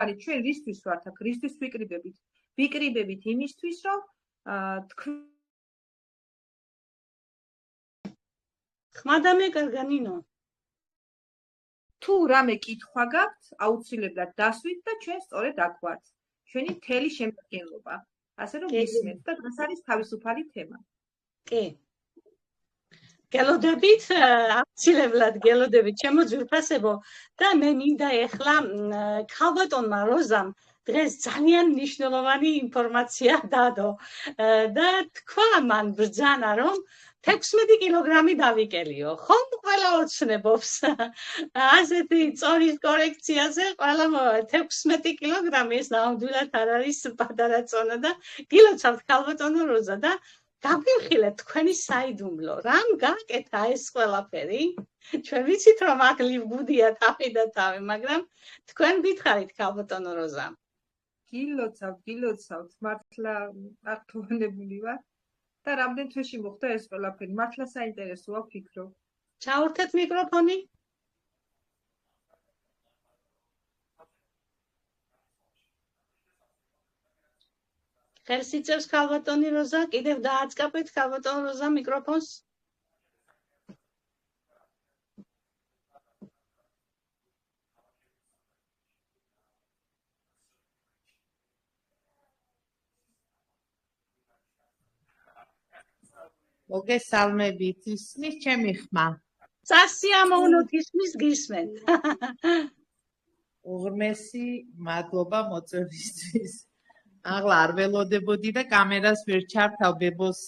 არის ჩვენ რისთვის ვართ აქ, რისთვის ვიკრიბებით იმისთვის, რომ ხმადამე კარგანინო. თუ რამე კითხვა გაქვთ, აუცილებლად დასვით და ჩვენ სწორედ აქ ვართ. ჩვენი მთელი შემადგენლობა. ასე რომ გისმენთ და ეს არის თავისუფალი თემა. კი. გელოდებით, აუცილებლად გელოდებით, ჩემო ძვირფასებო და მე მინდა ეხლა ქალბატონმა როზამ დღეს ძალიან მნიშვნელოვანი ინფორმაცია დადო და თქვა მან ბრძანა რომ 16 კილოგრამი დავიკელიო. ხომ ყველა ოცნებობს ასეთი წონის კორექციაზე ყველა 16 კილოგრამი ეს ნამდვილად არ არის პატარა წონა და გილოცავთ ქალბატონო როზა და გაგვიხილეთ თქვენი საიდუმლო, რამ გაკეთა ეს ყველაფერი? ჩვენ ვიცით რომ აქ ლივგუდია თავი და თავი, მაგრამ თქვენ გითხარით ქალბატონო როზა. გილოცავთ, მართლა აქტუალებული ვარ და რამდენ თვეში მოხდა ეს ყველაფერი? მართლა საინტერესოა ვფიქრობ. ჩაურთეთ მიკროფონი. ხელს იწევს ქალბატონი როზა, კიდევ დააწყაპეთ ქალბატონო როზა მიკროფონს. მოგესალმებით, ისმის ჩემი ხმა. სასიამოვნოთ ისმის გისმენთ. უღრმესი მადლობა მოწვევისთვის. აღლა არ ველოდებოდი და კამერას ვერ ჩართავ ბებოს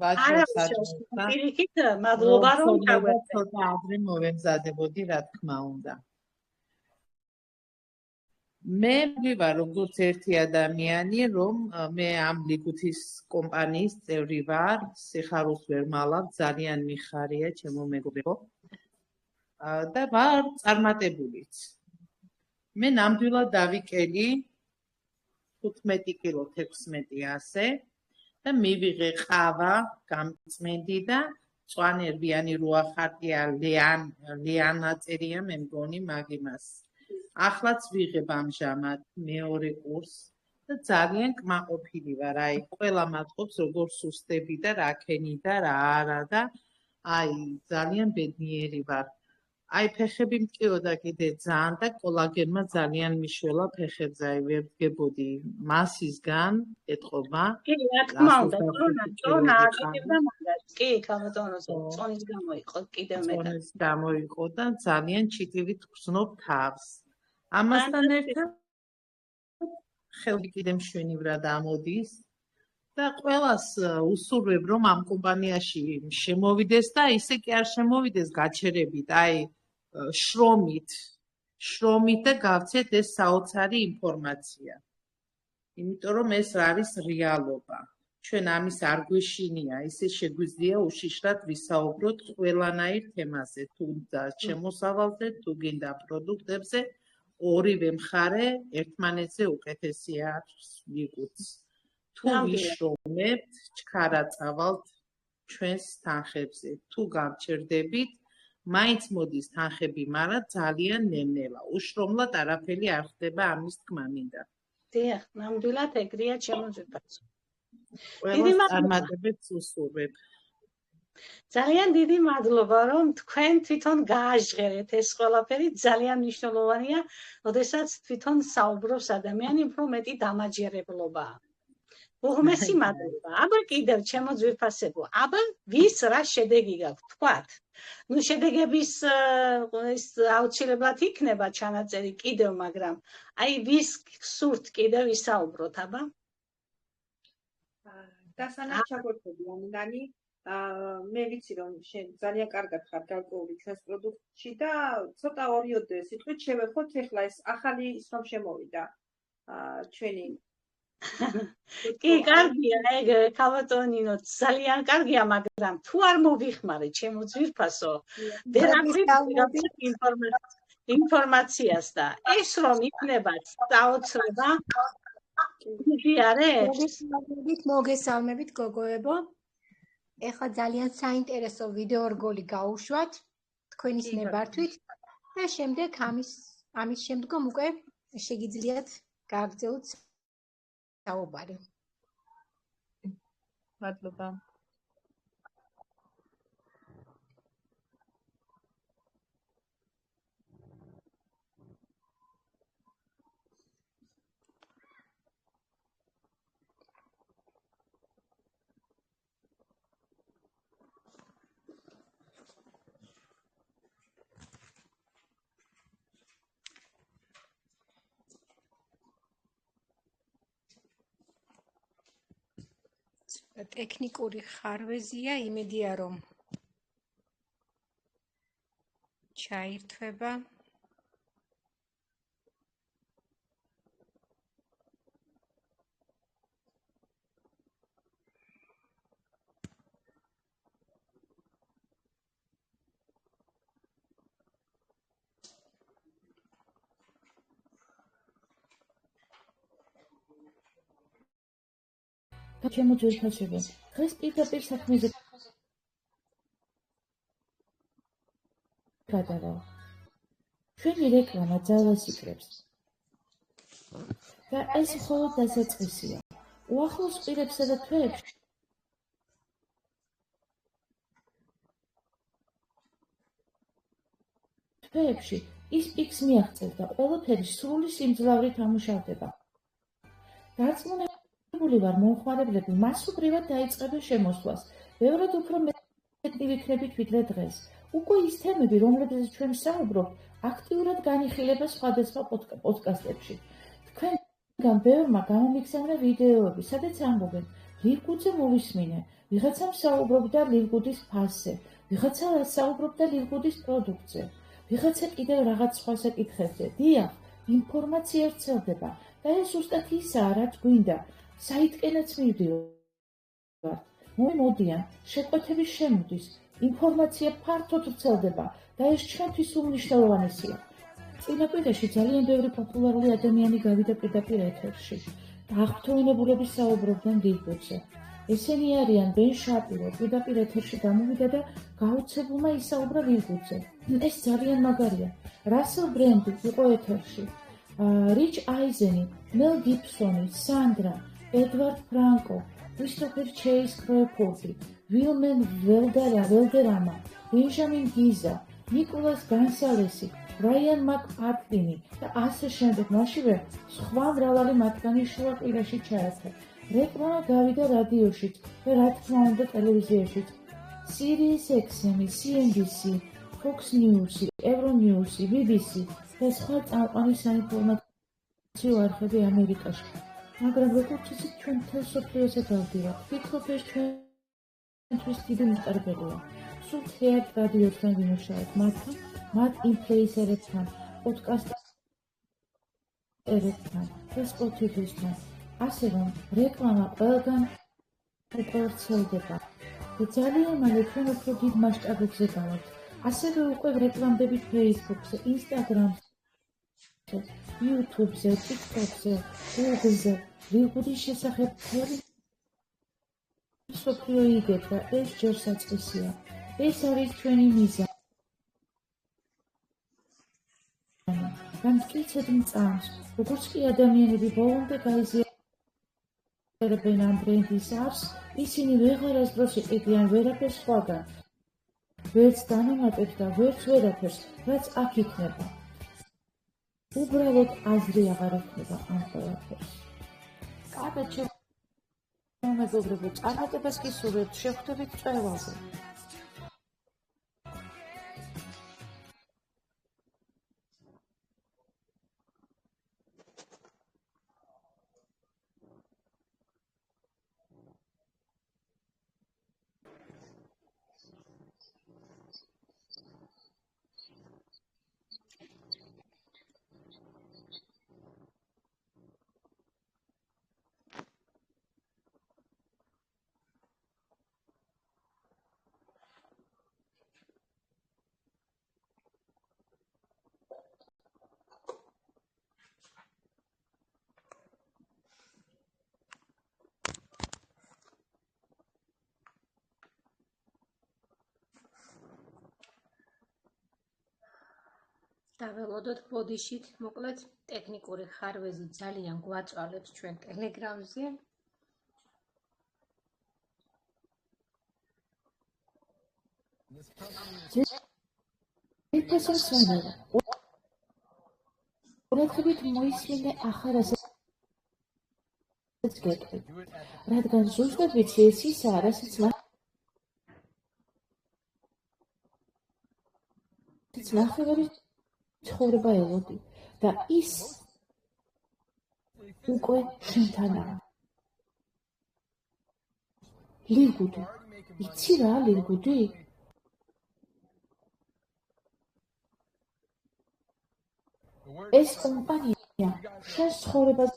ვაჟებს აჭრა. პირიქით მადლობა რომ ჩაგვეცეთ. ცოტა ადრე მოვემზადებოდი, რა თქმა უნდა. მე ვარ როგორც ერთი ადამიანი, რომ მე ამ ლიგუთის კომპანიის წევრი ვარ, სიხარულს ვერ მალავ, ძალიან მიხარია ჩემო მეგობრებო. და ვარ წარმატებულიც. მე ნამდვილად დავიკელი 15 კილო 16 ასე და მივიღე ყავა, გამწმენდი და მწვანერბიანი რუახარკია ლიანა წერია მე მგონი მაგ იმას. ახლაც ვიღებ ამჟამად მეორე კურსს და ძალიან კმაყოფილი ვარ. აი, ყველა მათყობს როგორ სუსტები და რა ქენი და რა არა და აი, ძალიან ბედნიერი ვარ. აი, ფეხები მტკიოდა კიდე ძალიან და კოლაგენმა ძალიან მიშველა ფეხებზე. აი, ვერ ვდგებოდი მასისგან, ეთყობა. კი, რა თქმა უნდა, წონა აკეთებდა მაგას. კი, ქალბატონო, წონის გამო იყო კიდევ მეტად. წონის გამო იყო და ძალიან ჩიტივით გრძნობ თავს. ამასთან ერთად ხელი კიდე მშვენივრად ამოდის და ყველას უსურვებ რომ ამ კომპანიაში შემოვიდეს და ისე კი არ შემოვიდეს გაჩერებით, აი შრომით და გავცეთ ეს საოცარი ინფორმაცია. იმიტომ რომ ეს არის რეალობა. ჩვენ ამის არ გვეშინია, ისე შეგვიძლია უშიშრად ვისაუბროთ ყველანაირ თემაზე, თუ შემოსავალზე, თუ გინდა პროდუქტებზე. ორივე მხარე ერთმანეთზე უკეთესი აქვს ლიგუთს. თუ ვიშრომებთ, ჩქარა წავალთ ჩვენს თანხებზე. თუ გამჩერდებით, მაინც მოდის თანხები, მაგრამ ძალიან ნემნელა. უშრომლად არაფერი არ ხდება ამის თქმა მინდა. დიახ, ნამდვილად ეგრეა ჩემო ძვირფასო. ყველას წარმატებებს უსურვებ. ძალიან დიდი მადლობა რომ თქვენ თვითონ გააჟღერეთ ეს ყველაფერი ძალიან მნიშვნელოვანია, როდესაც თვითონ საუბრობს ადამიანი, უფრო მეტი დამაჯერებლობა. უღმესი მადლობა. აბა კიდევ ჩემო ძვირფასებო, აბა ვის რა შედეგი გაქვთ თქვათ? ნუ შედეგების ეს აუცილებლად იქნება ჩანაწერი კიდევ, მაგრამ აი ვის სურთ კიდევ ვისაუბროთ, აბა? დასანამ ჩაგვერთები ამილანი მე ვიცი რომ შენ ძალიან კარგად ხარ გარკვეული ჩვენს პროდუქტში და ცოტა ორიოდე სიტყვით შევეხოთ ეხლა ეს ახალი ის რომ შემოვიდა ჩვენი კი კარგია ეგ ქალბატონინო ძალიან კარგია მაგრამ თუ არ მოვიხმარე ჩემო ძვირფასო ინფორმაციას და ეს რომ იქნება საოცრება იგი არის მოგესალმებით გოგოებო ეხლა ძალიან საინტერესო ვიდეო რგოლი გაუშვათ თქვენის ნებართვით და შემდეგ ამის შემდგომ უკვე შეგიძლიათ გააგრძელოთ საუბარი. მადლობა. ტექნიკური ხარვეზია, იმედია რომ ჩაირთვება. ჩემო ძვირფასებო, დღეს პირდაპირ საქმეზე გადავალ. ჩვენი რეკლამა ძალას იკრებს. და ეს მხოლოდ დასაწყისია. უახლოს პირებსა და თვეებში ის პიკს მიაღწევს და ყველაფერი სრული სიმძლავრით ამუშავდება. დარწმუნებული ვარ, მომხმარებლები მასობრივად დაიწყებენ შემოსვლას. ბევრად უფრო მეტი ვიქნებით ვიდრე დღეს. უკვე ის თემები, რომლებზეც ჩვენ ვსაუბრობთ, აქტიურად განიხილება სხვადასხვა პოდკასტებში. თქვენგან ბევრმა გამომიგზავნა ვიდეოები, სადაც ამბობენ, ლირგუდზე მოვისმინე, ვიღაცამ საუბრობდა ლირგუდის ფასზე, ვიღაცა საუბრობდა ლირგუდის პროდუქტზე, ვიღაცა კიდევ რაღაც სხვა საკითხებზე. დიახ, ინფორმაცია ვრცელდება და ეს ზუსტად ისაა, რაც გვინდა. საითკენაც მივდივართ. მოდიან, შეკვეთები შემოდის, ინფორმაცია ფართოდ ვრცელდება და ეს ჩვენთვის უმნიშვნელოვანესია. წინა კვირაში ძალიან ბევრი პოპულარული ადამიანი გავიდა პირდაპირ ეთერში და აღფრთოვანებულები საუბრობდნენ ლირგუდზე. ესენი არიან ბენ შაპირო, პირდაპირ ეთერში გამოვიდა და გაოცებულმა ისაუბრა ლირგუდზე. ეს ძალიან მაგარია. რასელ ბრენდი იყო ეთერში. რიჩ აიზენი, მელ გიბსონი, სანდრა, ედვარდ ფრანკო, კრისტოფერ ჩეის კროეფორდი, ვილმენ ველდერამა, ბენჟამინ გიზა, ნიკოლას განსალესი, რაიან მაკპარტინი და ასე შემდეგ. მაშინვე სხვა მრავალი მათგანი შუა კვირაში ჩაერთო. რეკლამა გავიდა რადიოშიც და რა თქმა უნდა ტელევიზიაშიც. Sirius XM, CNBC, Fox News, Euronews, BBC და სხვა წამყვანი საინფორმაციო არხები ამერიკაში. მაგრამ როგორც ისიც ჩვენ მთელ მსოფლიოზე გავდივართ, ვფიქრობ ეს ჩვენთვის დიდი მისწრაფებია. სულ თეატ რადიოსთან ვიმუშავეთ მათთან, მათ ინფლუენსერებთან, პოდკასტერებთან და Spotify-სთან. ასე რომ, რეკლამა ყველგან ვრცელდება. და ძალიან მალე ჩვენ უფრო დიდ მასშტაბებზე გავართ. ასევე უკვე რეკლამდებით Facebook-ზე, Instagram-ზე, YouTube-ზე, TikTok-ზე, Google-ზე, ლირგუდის შესახებ მთელი მსოფლიო იგებს და ეს ჯერ საწყისია. ეს არის ჩვენი მიზანი. და მტკიცედ მწამს, როგორც კი ადამიანები ბოლომდე გაიზიარებენ ამ ბრენდის არსს, ისინი ვეღარასდროს იყიდიან ვერაფერს სხვაგან. ვერც დანამატებს და ვერც ვერაფერს, რაც აქ იქნება. უბრალოდ აზრი აღარ ექნება ამ ყველაფერს. კარგად ჩემო მეგობრებო, წარმატებას გისურვებთ, შევხვდებით წვევაზე. დაველოდოთ ბოდიშით, მოკლედ ტექნიკური ხარვეზი ძალიან გვაწვალებს ჩვენ ტელეგრამზე. ძვირფასო მსმენელო, ყურადღებით მოისმინე ახალ რასაც გეტყვით, რადგან ზუსტად ვიცი ეს ისაა, რასაც ნახევარი ცხოვრება ელოდი და ის უკვე შენთანაა. ლირგუდი, იცი რა ლირგუდი? ეს კომპანია შენს ცხოვრებას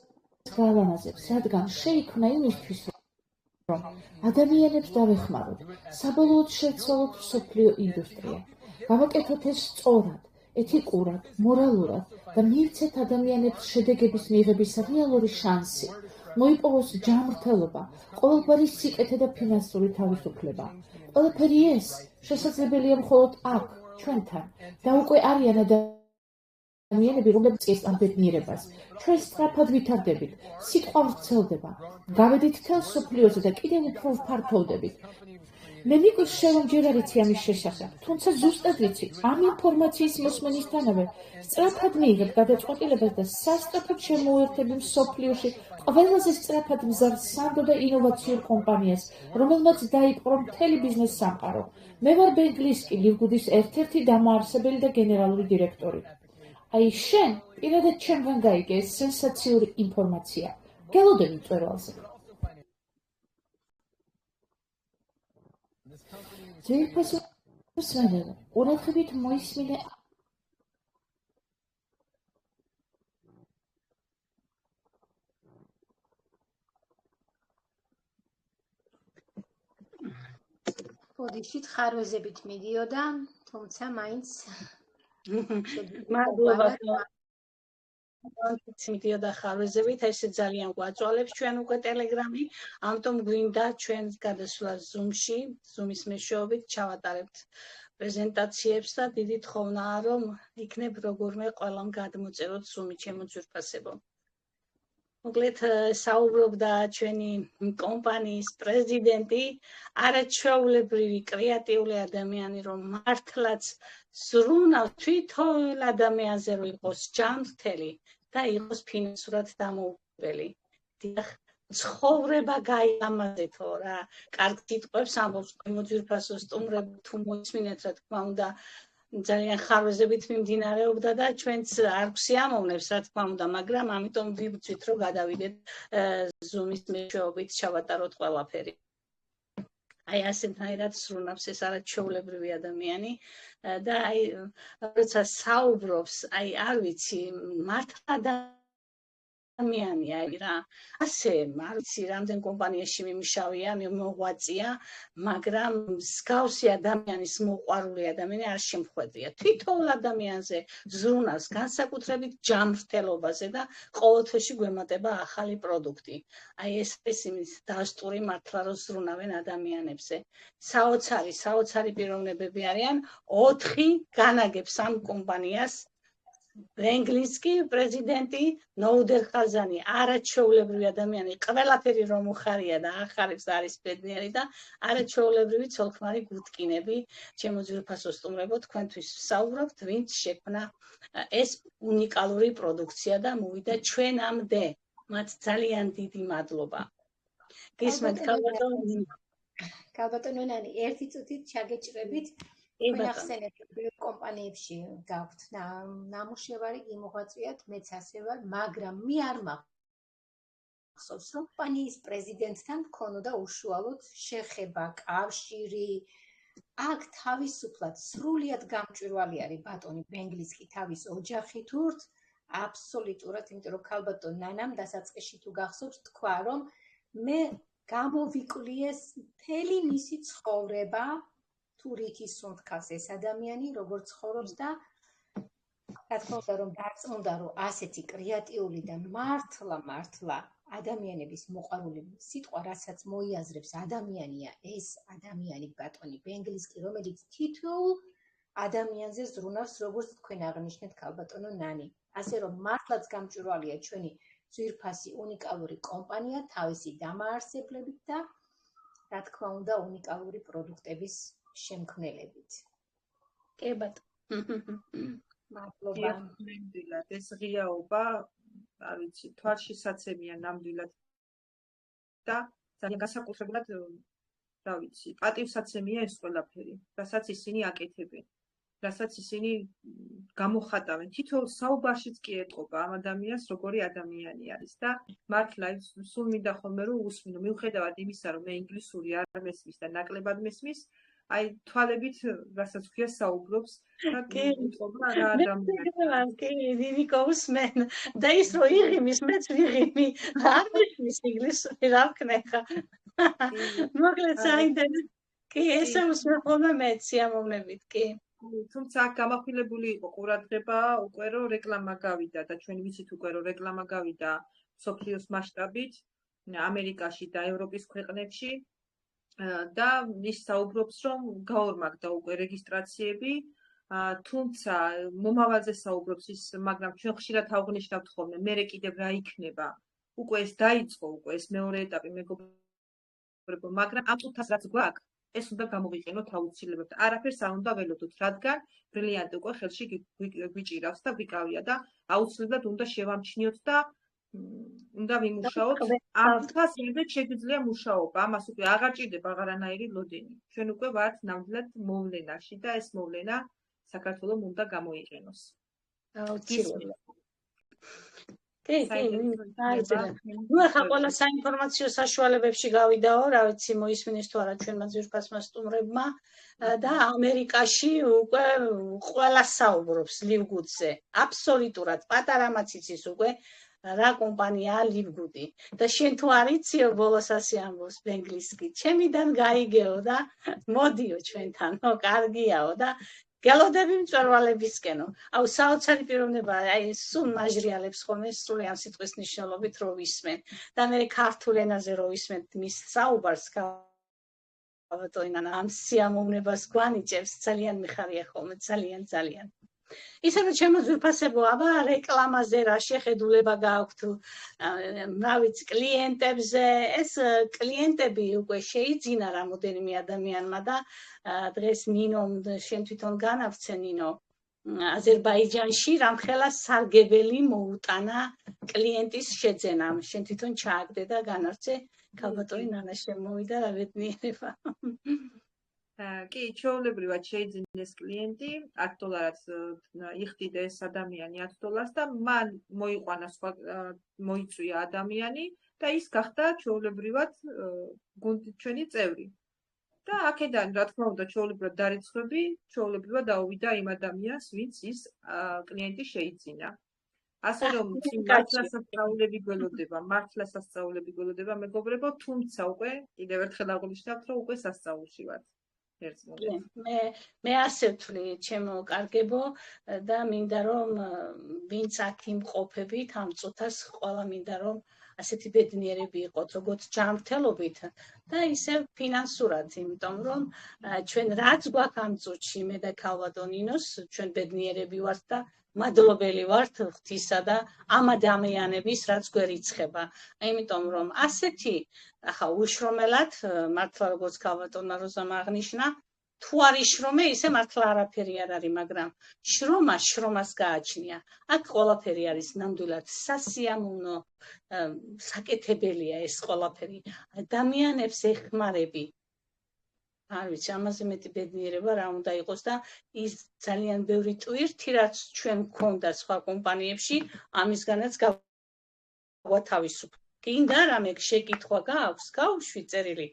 გაალანაზებს, რადგან შეიქმნა იმისთვის, რომ ადამიანებს დავეხმაროთ, საბოლოოდ შევცვალოთ მსოფლიო ინდუსტრია. გავაკეთოთ ეს სწორად, ეთიკურად, მორალურად და მივცეთ ადამიანებს შედეგების მიღების რეალური შანსი. მოიპოვოს ჯანმრთელობა, ყოველგვარი სიკეთე და ფინანსური თავისუფლება. ყველაფერი ეს შესაძლებელია მხოლოდ აქ, ჩვენთან და უკვე არიან ადამიანები, რომლებიც წესწან ბედნიერებას. ჩვენ სწრაფად ვითარდებით, სიტყვა ვრცელდება, გავედით მთელ მსოფლიოზე და კიდევ უფრო ვფართოვდებით. მე მიყვის შევამ ჯერ არ იცი ამის შესახებ, თუმცა ზუსტად ვიცი, ამ ინფორმაციის მოსმენისთანავე სწრაფად მიიღებ გადაწყვეტილებას და სასწრაფოდ შემოუერთები მსოფლიოში ყველაზე სწრაფად მზარდ სანდო და ინოვაციურ კომპანიას, რომელმაც დაიპყრო მთელი ბიზნეს სამყარო. მე ვარ ბენ გლისკი, ლირგუდის ერთ-ერთი დამაარსებელი და გენერალური დირექტორი. აი შენ პირადად ჩემგან გაიგე ეს სენსაციური ინფორმაცია. გელოდები მწვერვალზე. ძვირფასო მსმენელო, ყურადღებით მოისმინე ბოდიშით ხარვეზებით მიდიოდა, თუმცა მაინც მადლობა. მიდიოდა ხარვეზებით, ესე ძალიან გვაწვალებს ჩვენ უკვე ტელეგრამი, ამიტომ გვინდა ჩვენ გადასვლა Zoom-ში, Zoom-ის მეშვეობით ჩავატარებთ პრეზენტაციებს და დიდი თხოვნაა, რომ იქნებ როგორმე ყველამ გადმოწეროთ Zoom-ი, ჩემო ძვირფასებო. მოკლედ საუბრობდა ჩვენი კომპანიის პრეზიდენტი, არაჩვეულებრივი კრეატიული ადამიანი, რომ მართლაც ზრუნავს თვითონ ადამიანზე, რომ იყოს ჯანმრთელი და იყოს ფინანსურად დამოუკიდებელი. დიახ, ცხოვრება გაიამაზეთო რა. კარგ სიტყვებს ამბობს მოძვირფასო სტუმრები, თუ მოისმინეთ, რა თქმა უნდა, ძალიან ხარვეზებით მიმდინარეობდა და ჩვენც არ გვსიამოვნებს, რა თქმა უნდა, მაგრამ ამიტომ ვიბრძვით, რომ გადავიდეთ Zoom-ის მეშვეობით ჩავატაროთ ყველაფერი. აი ასეთნაირად სრუნავს ეს არაჩვეულებრივი ადამიანი და აი როცა საუბრობს, აი არ ვიცი, მართლა ადამიანია რა. ასე, არ ვიცი, რამდენ კომპანიაში მიმშავია, მოღვაწეა, მაგრამ მსგავსი ადამიანის მოყვარული ადამიანი არ შემხვედრია. თითოეულ ადამიანზე ზრუნავს, განსაკუთრებით ჯანმრთელობაზე და ყოველთვეში გვემატება ახალი პროდუქტი. აი ეს იმის დასტური მართლა რომ ზრუნავენ ადამიანებზე. საოცარი პიროვნებები არიან, 4 განაგებს ამ კომპანიას. ბენ გლისკი, პრეზიდენტი, ნოუდერ ხაზანი, არაჩვეულებრივი ადამიანი, ყველაფერი რომ უხარია და ახარებს არის ბედნიერი და არაჩვეულებრივი ცოლქმარი გუტკინები. ჩემო ძვირფასო სტუმრებო, თქვენთვის ვსაუბრობთ, ვინც შექმნა ეს უნიკალური პროდუქცია და მოვიდა ჩვენამდე. მათ ძალიან დიდი მადლობა. გისმენთ, ქალბატონო ნანი, ერთი წუთით ჩაგეჭრებით. ახსენეთ, ბევრ კომპანიებში გაქვთ ნამუშევარი, იმოღვაწიათ, მეც ასე ვარ, მაგრამ მე არ მახსოვს, რომ კომპანიის პრეზიდენტთან მქონოდა უშუალოდ შეხება, კავშირი. აქ თავისუფლად სრულიად გამჭვირვალე არის ბატონი ბენ გლისკი თავის ოჯახით ურთ, აბსოლუტურად, იმიტომ რომ ქალბატონ ნანამ დასაწყისში თუ გახსოვს, თქვა, რომ მე გამოვიკვლიეს მთელი მისი ცხოვრება, თუ რითი სუნთქავს ეს ადამიანი, როგორ ცხოვრობს და რა თქმა უნდა, რომ დარწმუნდა, რომ ასეთი კრეატიული და მართლა ადამიანების მოყვარული სიტყვა, რასაც მოიაზრებს ადამიანია, ეს ადამიანი ბატონი ბენ გლისკი, რომელიც თითოეულ ადამიანზე ზრუნავს, როგორც თქვენ აღნიშნეთ, ქალბატონო ნანი. ასე რომ მართლაც გამჭვირვალეა ჩვენი ძვირფასი უნიკალური კომპანია თავისი დამაარსებლებით და რა თქმა უნდა უნიკალური პროდუქტების შემქმნელებით. კი ბატონო. მადლობა. ნამდვილად ეს ღიაობა, არ ვიცი, თვალშისაცემია ნამდვილად და ძალიან განსაკუთრებულად, რა ვიცი, პატივსაცემია ეს ყველაფერი, რასაც ისინი აკეთებენ, რასაც ისინი გამოხატავენ. თითოეულ საუბარშიც კი ეტყობა ამ ადამიანს, როგორი ადამიანი არის და მართლა სულ მინდა ხოლმე რომ უსმინო, მიუხედავად იმისა, რომ მე ინგლისური არ მესმის და ნაკლებად მესმის, აი თვალებით, რასაც ქვია საუბრობს და იტყობა რა ადამიანია. კი, ნინიკო უსმენ და ის რო იღიმის, მეც ვიღიმი, არ მესმის ინგლისური, რა ვქნეხა. მოკლედ საინტერესო. კი, ესე უსმენ ხოლმე მეც სიამოვნებით, კი. თუმცა აქ გამახვილებული იყო ყურადღება უკვე რომ რეკლამა გავიდა და ჩვენ ვიცით უკვე რომ რეკლამა გავიდა მსოფლიოს მასშტაბით ამერიკაში და ევროპის ქვეყნებში და ის საუბრობს რომ გაორმაგდა უკვე რეგისტრაციები თუმცა მომავალზე საუბრობს ის მაგრამ ჩვენ ხშირად აღვნიშნავთ ხოლმე მერე კიდევ რა იქნება უკვე ეს დაიწყო უკვე ეს მეორე ეტაპი მეგობრებო მაგრამ ამ წუთას რაც გვაქვს ეს უნდა გამოვიყენოთ აუცილებლად. არაფერს არ უნდა ველოდოთ, რადგან ბრილიანტი უკვე ხელში გვიჭირავს და გვიკავია და აუცილებლად უნდა შევამჩნიოთ და უნდა ვიმუშაოთ. ამ თავს იმედად შეგვიძლია მუშაობა. ამას უკვე აღარ ჭირდება აღარანაირი ლოდენი. ჩვენ უკვე ვართ ნამდვილად მოვლენაში და ეს მოვლენა საქართველოს უნდა გამოიყენოს. აუცილებლად. კი, ნუ ახლა ყველა საინფორმაციო საშუალებებში გავიდაო, რა ვიცი, მოისმინეს თუ არა ჩვენმა ძვირფასმა სტუმრებმა და ამერიკაში უკვე ყველა საუბრობს ლივგუდზე. აბსოლუტურად პატარამაც იცის უკვე რა კომპანიაა ლივგუდი. და შენ თუ არ იციო ბოლოს ასე ამბობს ბენგლისკი, ჩემიდან გაიგეო და მოდიო ჩვენთან, კარგიაო და გელოდები მწვერვალებისკენო. აუ საოცარი პიროვნება, აი სულ მაჟრიალებს ხოლმე სრული ამ სიტყვის მნიშვნელობით რო ვისმენ და მე ქართულ ენაზე რო ვისმენ მის საუბარს ქალბატონი ამ სიამოვნებას გვანიჭებს ძალიან მიხარია ხოლმე ძალიან ისე რომ ჩემო ძვირფასებო აბა რეკლამაზე რა შეხედულება გააქვთ რა ვიცი კლიენტებზე ეს კლიენტები უკვე შეიძინა რამოდენიმე ადამიანმა და დღეს ნინო შენ თვითონ განავრცე ნინო აზერბაიჯანში რამხელა სარგებელი მოუტანა კლიენტის შეძენამ შენ თვითონ ჩააგდე და განავრცე ქალბატონი ნანა შემოვიდა რა ბედნიერება კი, ჩვეულებრივად შეიძინეს კლიენტი $10 იხდიდა ეს ადამიანი $10 და მან მოიყვანა სხვა მოიწვია ადამიანი და ის გახდა ჩვეულებრივად ჩვენი წევრი. და აქედან რა თქმა უნდა ჩვეულებრივად დარიცხვები ჩვეულებრივად დაუვიდა იმ ადამიანს, ვინც ის კლიენტი შეიძინა. ასე რომ მართლა სასწაულები გველოდება მეგობრებო, თუმცა უკვე კიდევ ერთხელ აღვნიშნავთ, რომ უკვე სასწაულში ვართ. მე ასე ვთვლი ჩემო კარგებო და მინდა რომ ვინც აქ იმყოფებით ამ წუთას ყველა მინდა რომ ასეთი ბედნიერები იყოთ როგორც ჯანმრთელობით და ისევ ფინანსურად იმიტომ რომ ჩვენ რაც გვაქვს ამ წუთში მე და ქალბატონინოს ჩვენ ბედნიერები ვართ და მადლობელი ვართ ღვთისა და ამ ადამიანების რაც გვერიცხება იმიტომ რომ ასეთი ახლა უშრომელად მართლა როგორც ქალბატონმა როზამ აღნიშნა თუ არ იშრომე ისე მართლა არაფერი არ არის მაგრამ შრომას გააჩნია აქ ყველაფერი არის ნამდვილად სასიამოვნო საკეთებელია ეს ყველაფერი ადამიანებს ეხმარები არ ვიცი ამაზე მეტი ბედნიერება რა უნდა იყოს და ის ძალიან ბევრი ტვირთი რაც ჩვენ გქონდა სხვა კომპანიებში ამისგანაც გავათავისუფლეთ კიდე რამე შეკითხვა გააქვს გავუშვი წერილი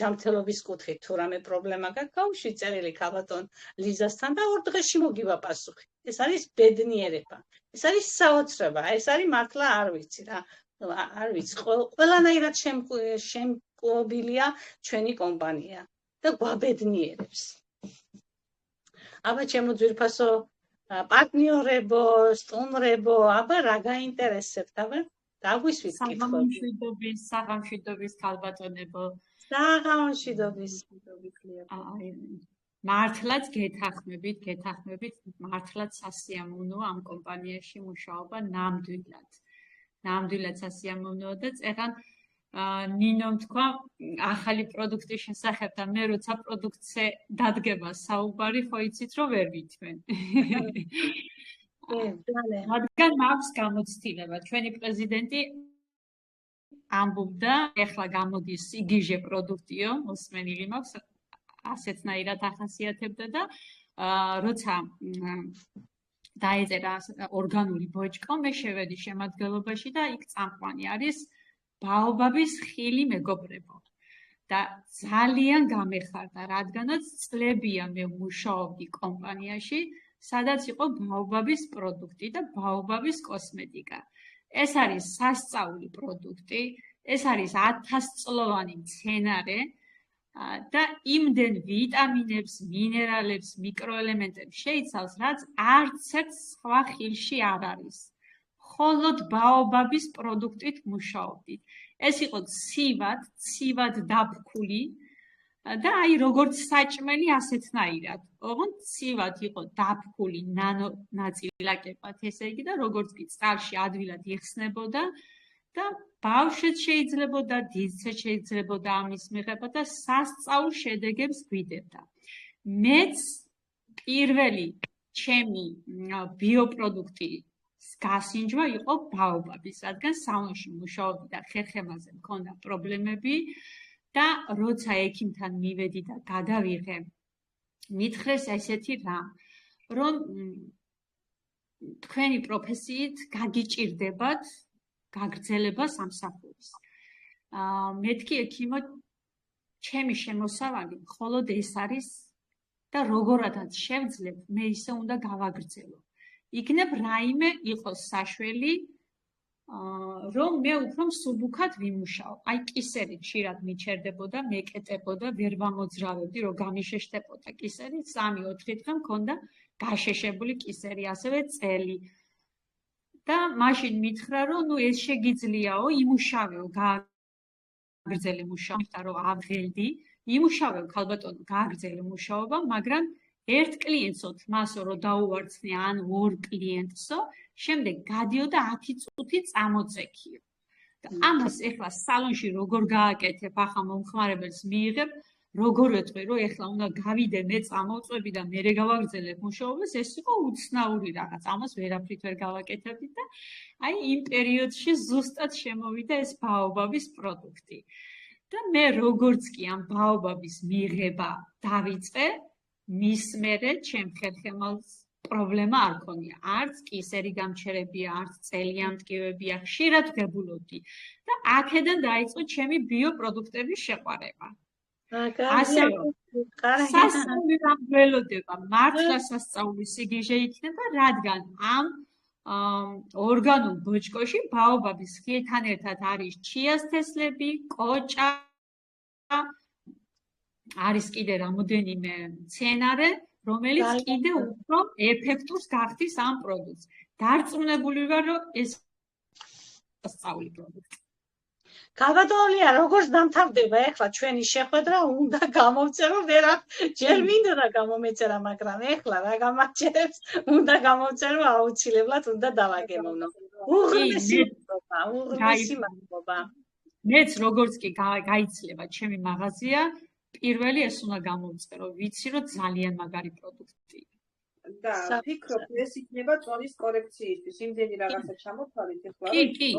ჯანმრთელობის კუთხით თუ რამე პრობლემა გაქვს გავუშვი წერილი ქალბატონ ლიზასთან და 2 დღეში მოგივა პასუხი ეს არის ბედნიერება ეს არის საოცრება ეს არის მართლა არ ვიცი რა არ ვიცი ყველანაირად შემკობილია ჩვენი კომპანია და გვაბედნიერებს აბა ჩემო ძვირფასო პარტნიორებო სტუმრებო აბა რა გაინტერესებთ აბა დაგვისვით კითხები საღამშვიდობის ქალბატონებო საღამშვიდობის მართლაც გეთანხმებით, მართლაც სასიამოვნოა ამ კომპანიაში მუშაობა ნამდვილად სასიამოვნოა და წერან ნინომ თქვა ახალი პროდუქტის შესახებ და მე როცა პროდუქტზე დადგება საუბარი, ხო იცით რომ ვერ ვითმენ. რადგან მაქვს გამოცდილება, ჩვენი პრეზიდენტი ამბობდა, ეხლა გამოდის იგიჟე პროდუქტიო, მოსმენილი მაქვს, ასეთნაირად ახასიათებდა და როცა დაეწერა ორგანული ბოჭკო, მე შევედი შემადგენლობაში და იქ წამყვანი არის ბაობაბის ხილი მეგობრებო. და ძალიან გამეხარდა, რადგანაც წლებია მე მუშაობდი კომპანიაში, სადაც იყო ბაობაბის პროდუქტი და ბაობაბის კოსმეტიკა. ეს არის სასწაული პროდუქტი, ეს არის 1000 წლოვანი მცენარე და იმდენ ვიტამინებს, მინერალებს, მიკროელემენტებს შეიცავს, რაც არც ერთ სხვა ხილში არ არის. მხოლოდ ბაობაბის პროდუქტით მუშაობდით. ეს იყო ცივად დაფქული და აი როგორც საჭმელი ასეთნაირად. ოღონდ ცივად იყო დაფქული ნანო ნაწილაკებად, ესე იგი და როგორც კი წყალში ადვილად იხსნებოდა და ბავშვიც შეიძლებოდა, დიდცაც შეიძლებოდა ამის მიღება და სასწაულ შედეგებს გვიდებდა. მეც პირველი ჩემი ბიოპროდუქტი გასინჯვა იყო ბაობაბის, რადგან სალონში მუშაობდი და ხერხემაზე მქონდა პრობლემები და როცა ექიმთან მივედი და გადავიღე, მითხრეს ესეთი რამ, რომ თქვენი პროფესიით გაგიჭირდებათ გაგრძელება სამსახურის. მეთქი ექიმო, ჩემი შემოსავალი მხოლოდ ეს არის და როგორადაც შევძლებ, მე ისე უნდა გავაგრძელო. იქნებ რაიმე იყოს საშველი, რომ მე უფრო მსუბუქად ვიმუშაო. აი კისერით ხშირად მიჩერდებოდა, მეკეტებოდა, ვერ ვამოძრავებდი, რომ გამიშეშტებოდა კისერი, 3-4 დღე მქონდა გაშეშებული კისერი, ასევე წელი. და მაშინ მითხრა, რომ ნუ ეს შეგიძლიაო, იმუშავეო, გააგრძელე მუშაობა, რომ აღელდი, იმუშავეო, ქალბატონო, გააგრძელე მუშაობა, მაგრამ ერთ კლიენტსო თმასო რომ დაუვარცხნი ან ორ კლიენტსო, შემდეგ გადიოდა 10 წუთი წამოწექიო. და ამას ეხლა სალონში როგორ გააკეთებ, ახლა მომხმარებელს მიიღებ, როგორ ვეთქვი, რომ ეხლა უნდა გავიდე მე წამოვწვევი და მერე გავაგრძელებ მუშაობას, ეს იყო უცნაური რაღაც, ამას ვერაფრით ვერ გავაკეთებდი და აი იმ პერიოდში ზუსტად შემოვიდა ეს ბაობაბის პროდუქტი. და მე როგორც კი ამ ბაობაბის მიღება დავიწყე, მის მერე ჩემ ხერხემალს პრობლემა არ ქონია. არც კისერი გამჩერებია, არც წელი ამტკივებია, ხშირად ვგებულობდი და აქედან დაიწყო ჩემი ბიოპროდუქტების შეყვარება. ასე რომ სასწაული რამ ველოდება, მართლა სასწაული სიგიჟე იქნება, რადგან ამ ორგანულ ბოჭკოში ბაობაბის ხილთან ერთად არის ჩიას თესლები, კოჭა, არის კიდე რამოდენიმე მცენარე, რომელიც კიდე უფრო ეფექტურს გახდის ამ პროდუქტს. დარწმუნებული ვარ, რომ ეს სასწაული პროდუქტი. ქალბატონია, როგორც დამთავრდება ეხლა ჩვენი შეხვედრა, უნდა გამოვწერო, ჯერ მინდოდა გამომეწერა, მაგრამ ეხლა რა გამაჩერებს, უნდა გამოვწერო, აუცილებლად უნდა დავაგემოვნო. უღრმესი მადლობა. მეც როგორც კი გაიცლება ჩემი მაღაზია, პირველი ეს უნდა გამოვწერო, ვიცი რომ ძალიან მაგარი პროდუქტია. და ფიქრობ, ეს იქნება წონის კორექციისთვის, იმდენი რაღაცა ჩამოთვალით ეხლა. კი,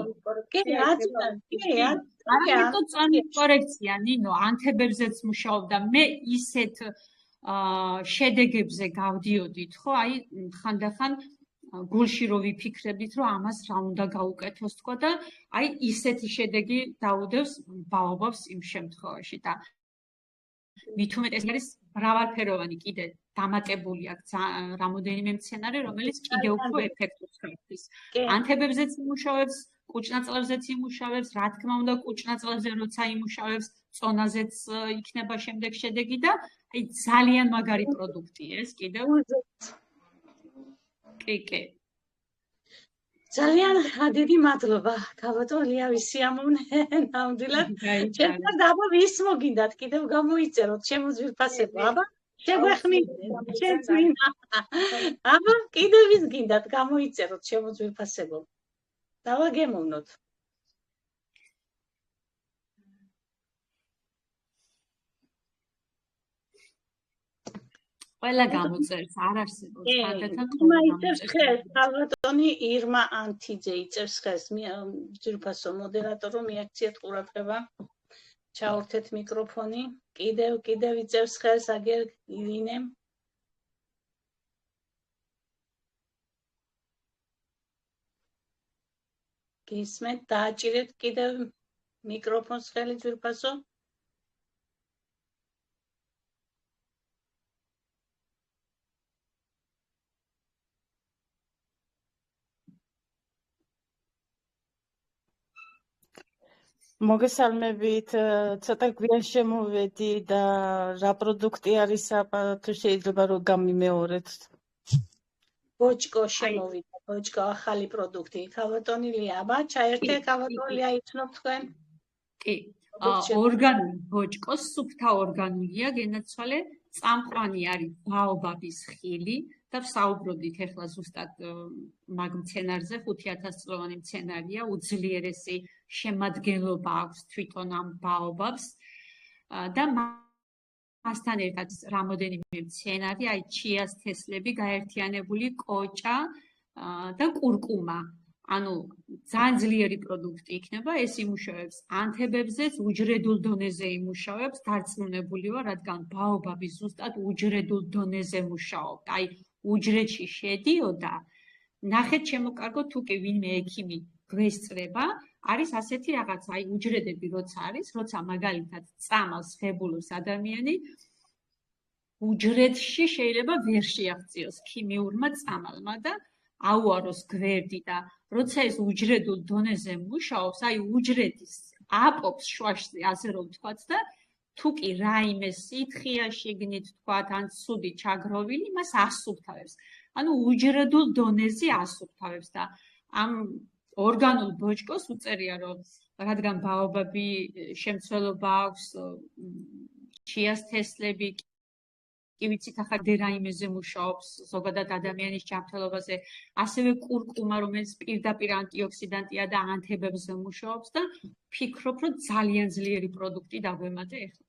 წონის კორექცია, ნინო, ანთებებზეც მუშაობდა, მე ისეთ შედეგებზე გავდიოდით, ხო, აი ხანდახან გულში რო ვიფიქრებდით, რომ ამას რა უნდა გაუკეთოს თქვა და აი ისეთი შედეგი დაუდევს ბაობაბს იმ შემთხვევაში და მით უმეტეს არის მრავალფეროვანი კიდე დამატებული აქვს რამოდენიმე მცენარე, რომელიც კიდე უფრო ეფექტურს ხერხის. ანთებებზეც იმუშავებს, კუჭნაწლავზეც იმუშავებს, რა თქმა უნდა, კუჭნაწლავზე როცა იმუშავებს, წონაზეც იქნება შემდეგ შედეგი და აი ძალიან მაგარი პროდუქტია ეს კიდევ. კი. ძალიან დიდი მადლობა, ქალბატონ ლიავის სიამოვნე, ნამდვილად. ჩემთან დაბა ვის მოგინდათ კიდევ გამოიწეროთ ჩემო ძვირფასებო, აბა შეგვეხმით შენ წინა. აბა კიდევ ვის გინდათ გამოიწეროთ შემოძვირფასებო. დავაგემოვნოთ. ყველა გამოწერს, არ არსებობს ხანდათან ირმა იწერს ხეს, ალბათონი ირმა ანთიძე იწერს ხეს. ძვირფასო მოდერატორო მიაქციეთ ყურადღება. ჩაურთეთ მიკროფონი. კიდევ იწერს ხეს აგერ ირინემ. გისმენთ, დააჭირეთ კიდევ მიკროფონს ხელი ძვირფასო. მოგესალმებით, ცოტა გვიან შემოვედი და რა პროდუქტი არის თუ შეიძლება რომ გამიმეორეთ. ბოჭკო შემოვიდა, ბოჭკო ახალი პროდუქტი. ქავატონილია, აბა ჩაერთე ქავატონილია იცნობ თქვენ? კი. ორგანული ბოჭკო, სუფთა ორგანულია, გენაცვალე, წამყვანი არის ბაობაბის ხილი და ვსაუბრობდით ახლა ზუსტად მაგ მცენარეზე, 5000 წლოვანი მცენარეა, უძლიერესი შემადგენლობა აქვს თვითონ ამ ბაობაბს და მასთან ერთად რამოდენიმე მცენარე, აი ჩიას თესლები, გაერთიანებული კოჭა და კურკუმა. ანუ ძალიან ძლიერი პროდუქტი იქნება, ეს იმუშავებს ანთებებზეც, უჯრედულ დონეზე იმუშავებს, დარწმუნებული ვარ, რადგან ბაობაბი ზუსტად უჯრედულ დონეზე მუშაობდა. აი უჯრედში შედიოდა. ნახეთ შემოკარგოთ, თუ კი ვინმე ექიმი გვესწრება, არის ასეთი რაღაცა, აი უჯრედები როცა არის, როცა მაგალითად წამალს ფებულობს ადამიანი, უჯრედში შეიძლება ვერ შეაღწიოს ქიმიურმა წამალმა და აუაროს გვერდი და როცა ეს უჯრედულ დონეზე მუშაობს, აი უჯრედის აპობს შუაში, ასე რომ ვთქვათ და თუ კი რაიმე სითხია შიგნით ვთქვათ, ან ცუდი ჩაგროვილი, მას ასუფთავებს. ანუ უჯრედულ დონეზე ასუფთავებს და ამ ორგანულ ბოჭკოს უწერია, რომ რადგან ბაობაბი შემცველობა აქვს, ჩიას თესლები, კი ვიცით ახლა რაიმეზე მუშაობს, ზოგადად ადამიანის ჯანმრთელობაზე, ასევე კურკუმა, რომელიც პირდაპირ ანტიოქსიდანტია და ანთებებზე მუშაობს და ფიქრობ, რომ ძალიან ძლიერი პროდუქტი დაგვემატე ახლა.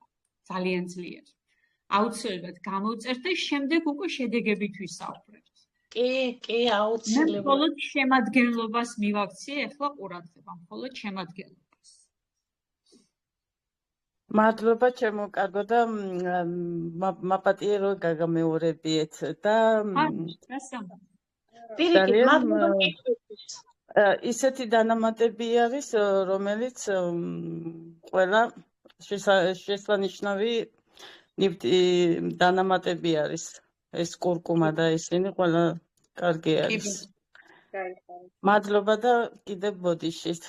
ძალიან ძლიერი. აუცილებლად გამოვწერთ და შემდეგ უკვე შედეგებით ვისაუბრებთ. კი, აუცილებლად. მხოლოდ შემადგენლობას მივაქციე ახლა ყურადღება, მხოლოდ შემადგენლობას. მადლობა ჩემო კარგო და მაპატიე რომ გაგამეორებიეთ და ისეთი დანამატები არის, რომელიც ყველა შესანიშნავი დანამატები არის. ეს კურკუმა და ისინი ყველა კარგი არის. მადლობა და კიდევ ბოდიშით.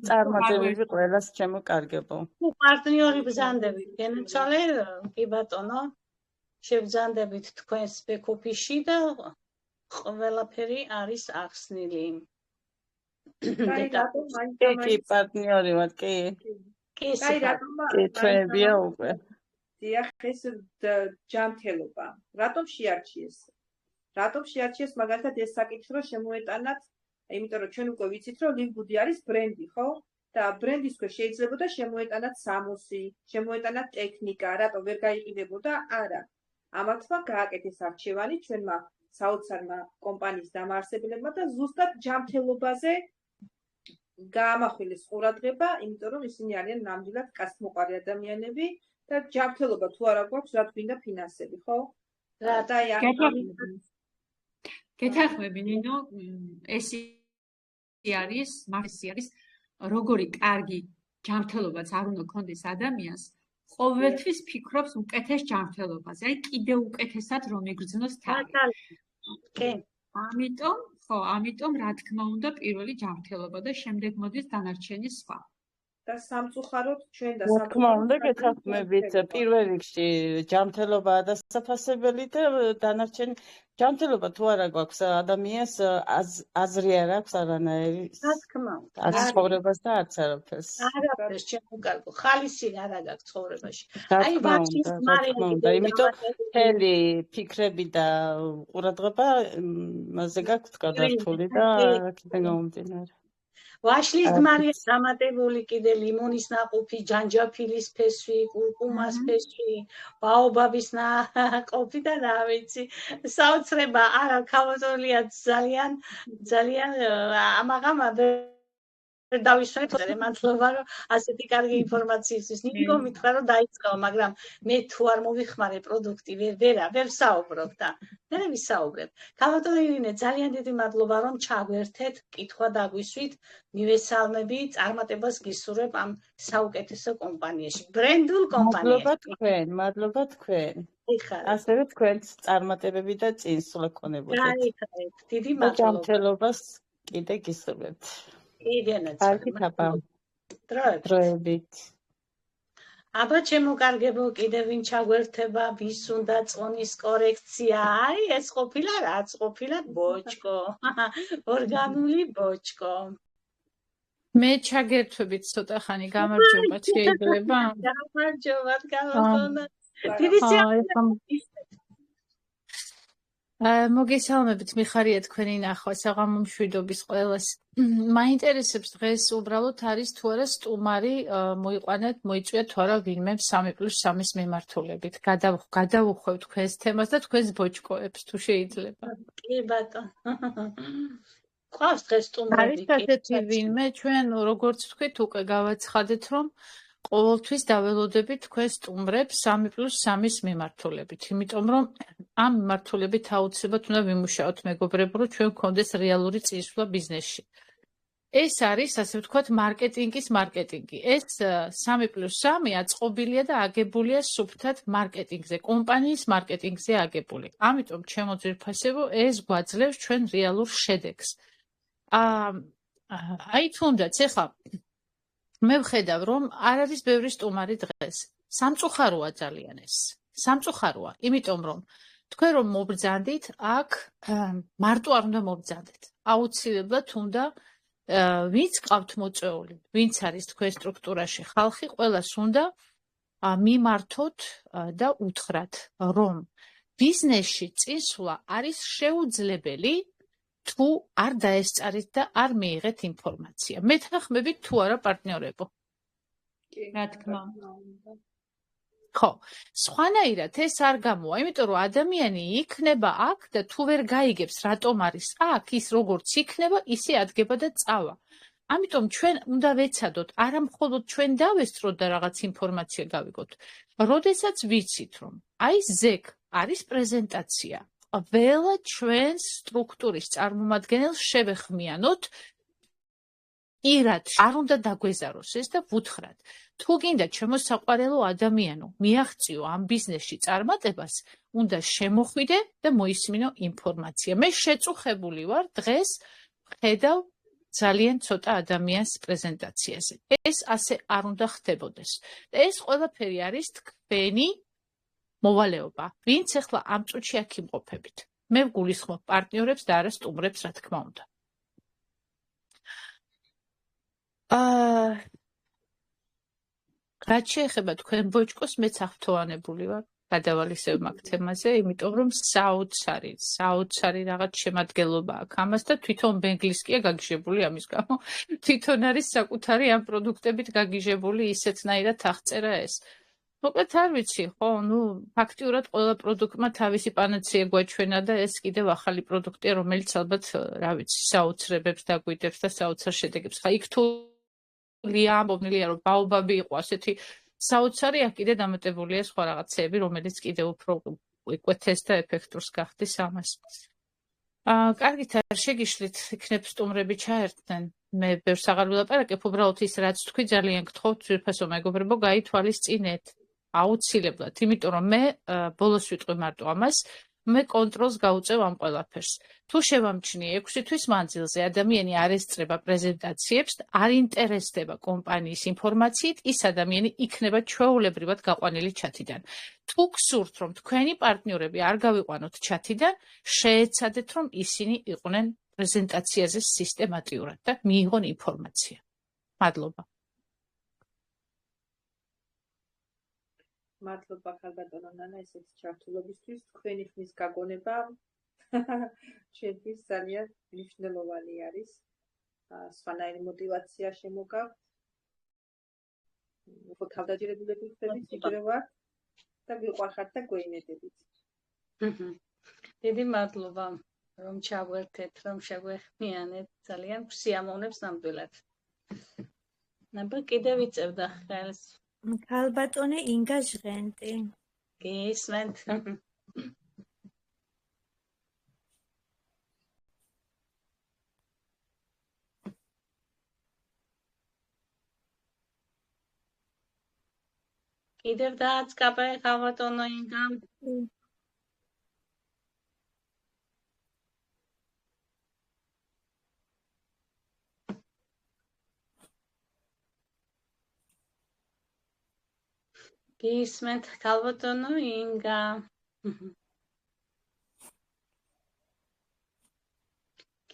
წარმატებები ყველას ჩემო კარგებო. პარტნიორი ბრძანდებით, გენაცვალე, კი ბატონო, შევძანდებით თქვენს ბექოფიში და ყველაფერი არის ახსნილი. კი, პარტნიორი ვარ, კი. კი, კითხვებია უკვე. დიახ, ეს ჯანმრთელობა. რატომ შეარჩიეს? მაგალითად ეს საკითხი რომ შემოეტანათ, იმიტომ რომ ჩვენ უკვე ვიცით, რომ ლინგუდი არის ბრენდი, ხო? და ბრენდის ქვეშ შეიძლებოდა შემოეტანათ სამოსი, შემოეტანათ ტექნიკა, რატომ ვერ გაიყიდებოდა? არა. ამათმა გააკეთეს არჩევანი ჩვენმა საოცარმა კომპანიის დამაარსებლებმა და ზუსტად ჯანმრთელობაზე გაამახვილეს ყურადღება, იმიტომ რომ ისინი არიან ნამდვილად კაცთმოყარი ადამიანები და ჯანმრთელობა თუ არა გვაქვს, რა თქმა ფინანსები, ხო? და გეთანხმები ნინო, ეს არის როგორი კარგი ჯანმრთელობაც არ უნდა ქონდეს ადამიანს, ყოველთვის ფიქრობს უკეთეს ჯანმრთელობაზე, აი კიდევ უკეთესად რომ იგრძნოს თავს. ამიტომ რა თქმა უნდა პირველი ჯანმრთელობა და შემდეგ მოდის დანარჩენი სხვა. და სამწუხაროდ ჩვენ და რა თქმა უნდა გეთანხმებით, პირველ რიგში ჯანმრთელობაა დასაფასებელი და დანარჩენი ჯანმრთელობა თუ არა გვაქვს ადამიანს აზრი არ აქვს არანაირი რა თქმა უნდა. არც ცხოვრებას და არც არაფერს. არაფერს ჩემო კარგო, ხალისი არა გაქვს ცხოვრებაში. რა აი თქმა ვაშლის უნდა, რა მარე თქმა უნდა, იმიტომ მთელი ფიქრები და ყურადღება მასზე გაქვთ გადართული და აქედან გამომდინარე. ვაშლის გმარია დამატებული კიდე ლიმონის ნაყოფი, ჯანჯაფილის ფესვი, კურკუმას ფესვი, ბაობაბის ნაყოფი და რა ვიცი. საოცრება არა ქავატონია ძალიან ამაღამ დავისვენეთ მადლობა რომ ასეთი კარგი ინფორმაციისთვის. ნიკო მითხრა რომ დაიწყო, მაგრამ მე თუ არ მოვიხმარე პროდუქტი ვერ საუბრობ და მე ვისაუბრებ. ქავატონინე ძალიან დიდი მადლობა რომ ჩაგვერთეთ, კითხვა დაგვისვით, მივესალმები, წარმატებას გისურვებ ამ საუკეთესო კომპანიაში, ბრენდულ კომპანიაში. მადლობა თქვენ. ასევე თქვენც წარმატებები და წინსვლა გქონებოდეთ. დიდი მადლობა. ჯანმრთელობას კიდე გისურვებთ. კარგით აბა. დროებით. აბა ჩემო კარგებო, კიდე ვინ ჩაგვერთება, ვის უნდა წონის კორექცია? აი, ეს ყოფილა რაც ყოფილა ბოჭკო. ორგანული ბოჭკო. მე ჩაგერთვებით ცოტა ხანი, გამარჯობა, შეიძლება? გამარჯობა, გამარჯობა. დიდი სიამოვნებაა. მოგესალმებით, მიხარია თქვენი ნახვა, საღამო მშვიდობის ყველას. მაინტერესებს დღეს უბრალოდ არის თუ არა სტუმარი მოიყვანეთ, მოიწვიათ თუ არა ვინმე 3+3-ის მიმართულებით. გადავუხვევ თქვენს თემას და თქვენს ბოჭკოებს თუ შეიძლება. კი ბატონო. ყავს დღეს სტუმრები. არის ასეთი ვინმე, ჩვენ როგორც ვთქვით, უკვე გავაცხადეთ, რომ ყოველთვის დაველოდებით თქვენ სტუმრებს 3+3-ის მიმართულებით, იმიტომ რომ ამ მიმართულებით აუცილებლად უნდა ვიმუშაოთ მეგობრებო, რომ ჩვენ გქონდეს რეალური წინსვლა ბიზნესში. ეს არის, ასე ვთქვათ, მარკეტინგის მარკეტინგი. ეს 3+3 აწყობილია და აგებულია სუფთად მარკეტინგზე, კომპანიის მარკეტინგზე აგებული. ამიტომ, ჩემო ძვირფასებო, ეს გვაძლევს ჩვენ რეალურ შედეგს. აი თუნდაც ეხლა მე ვხედავ, რომ არ არის ბევრი სტუმარი დღეს. სამწუხაროა ძალიან ეს. სამწუხაროა, იმიტომ რომ თქვენ რომ მობრძანდით, აქ მარტო არ უნდა მობრძანდეთ. აუცილებლად უნდა ვინც ყავთ მოწვეული, ვინც არის თქვენ სტრუქტურაში ხალხი, ყველას უნდა მიმართოთ და უთხრათ, რომ ბიზნესში წინსვლა არის შეუძლებელი, თუ არ დაესწარით და არ მიიღეთ ინფორმაცია. მეთანხმებით თუ არა პარტნიორებო. რა თქმა უნდა. ხო, სხვანაირად ეს არ გამოვა, იმიტომ რომ ადამიანი იქნება აქ და თუ ვერ გაიგებს რატომ არის აქ, ის როგორც იქნება, ისე ადგება და წავა. ამიტომ ჩვენ უნდა ვეცადოთ, არა მხოლოდ ჩვენ დავესწროთ და რაღაც ინფორმაცია გავიგოთ. როდესაც ვიცით, რომ აი ზეგ არის პრეზენტაცია, ყველა ჩვენს სტრუქტურის წარმომადგენელს შევეხმიანოთ, ირად არ უნდა დაგვეზაროს ეს და ვუთხრათ. თუ გინდა ჩემო საყვარელო ადამიანო, მიაღწიო ამ ბიზნესში წარმატებას, უნდა შემოხვიდე და მოისმინო ინფორმაცია. მე შეწუხებული ვარ დღეს ხედავ ძალიან ცოტა ადამიანს პრეზენტაციაზე. ეს ასე არ უნდა ხდებოდეს. და ეს ყველაფერი არის თქვენი მოვალეობა. ვინც ახლა ამ წუთში აქ იმყოფებით. მე ვგულისხმობ პარტნიორებს და არა სტუმრებს, რა თქმა უნდა. რაც შეეხება თქვენ ბოჭკოს, მეც აღფრთოვანებული ვარ. გადავალისებ მაგ თემაზე, იმიტომ რომ საოცარი რაღაც შემადგენლობა აქვს ამას და თვითონ ბენგლისკია გაგიჟებული ამის გამო. თვითონ არის საკუთარი ამ პროდუქტებით გაგიჟებული ისეთნაირად აღწერა ეს. მოკლედ არ ვიცი, ხო, ფაქტიურად ყველა პროდუქტმა თავისი პანაცეა გვაჩვენა და ეს კიდევ ახალი პროდუქტია, რომელიც ალბათ, რა ვიცი, საოცრებებს დაგვიდებს და საოცარ შედეგებს. ხა იქ თუ ამბობნილია რომ ბაობაბი იყო ასეთი საოცარი, აქ კიდე დამატებულია სხვა რაღაცები, რომელიც კიდე უფრო იკვეთეს და ეფექტურს გახდეს ამას. კარგით, არ შეგიშლით, იქნებ სტუმრები ჩაერთდნენ. მე ბევრს აღარ ვილაპარაკებ, უბრალოდ ის რაც თქვი ძალიან გთხოვთ, ძვირფასო მეგობრებო, გაითვალისწინეთ. აუცილებლად, იმიტომ რომ მე ბოლოს ვიტყვი მარტო ამას, მე კონტროლს გავუწევ ამ ყველაფერს. თუ შევამჩნიე 6 თვის მანძილზე ადამიანი არ ესწრება პრეზენტაციებს, არ ინტერესდება კომპანიის ინფორმაციით, ის ადამიანი იქნება ჩვეულებრივად გაყვანილი ჩათიდან. თუ გსურთ, რომ თქვენი პარტნიორები არ გავიყვანოთ ჩათიდან, შეეცადეთ, რომ ისინი იყვნენ პრეზენტაციაზე სისტემატიურად და მიიღონ ინფორმაცია. მადლობა. მადლობა ხალბატონო ნანა ესეთი ჩართულობისთვის. თქვენი ხმის გაგონება ჩვენთვის ძალიან მნიშვნელოვანი არის. სხვანაირი მოტივაცია შემოგაქვთ. უფრო თავდაჯერებულები ხდებით, ვიდრე ვართ და ვიყვარხართ და გვეიმედებით. დიდი მადლობა, რომ ჩავერთეთ, რომ შეგვეხმიანეთ. ძალიან სიამოვნებს ნამდვილად. ნება კიდევ იწევდა ხელს. ქალბატონი ინგა ჟღენტი. გისმენთ. კიდევ დააწყაბე ქალბატონო ინგა. გისმენთ ქალბატონო ინგა.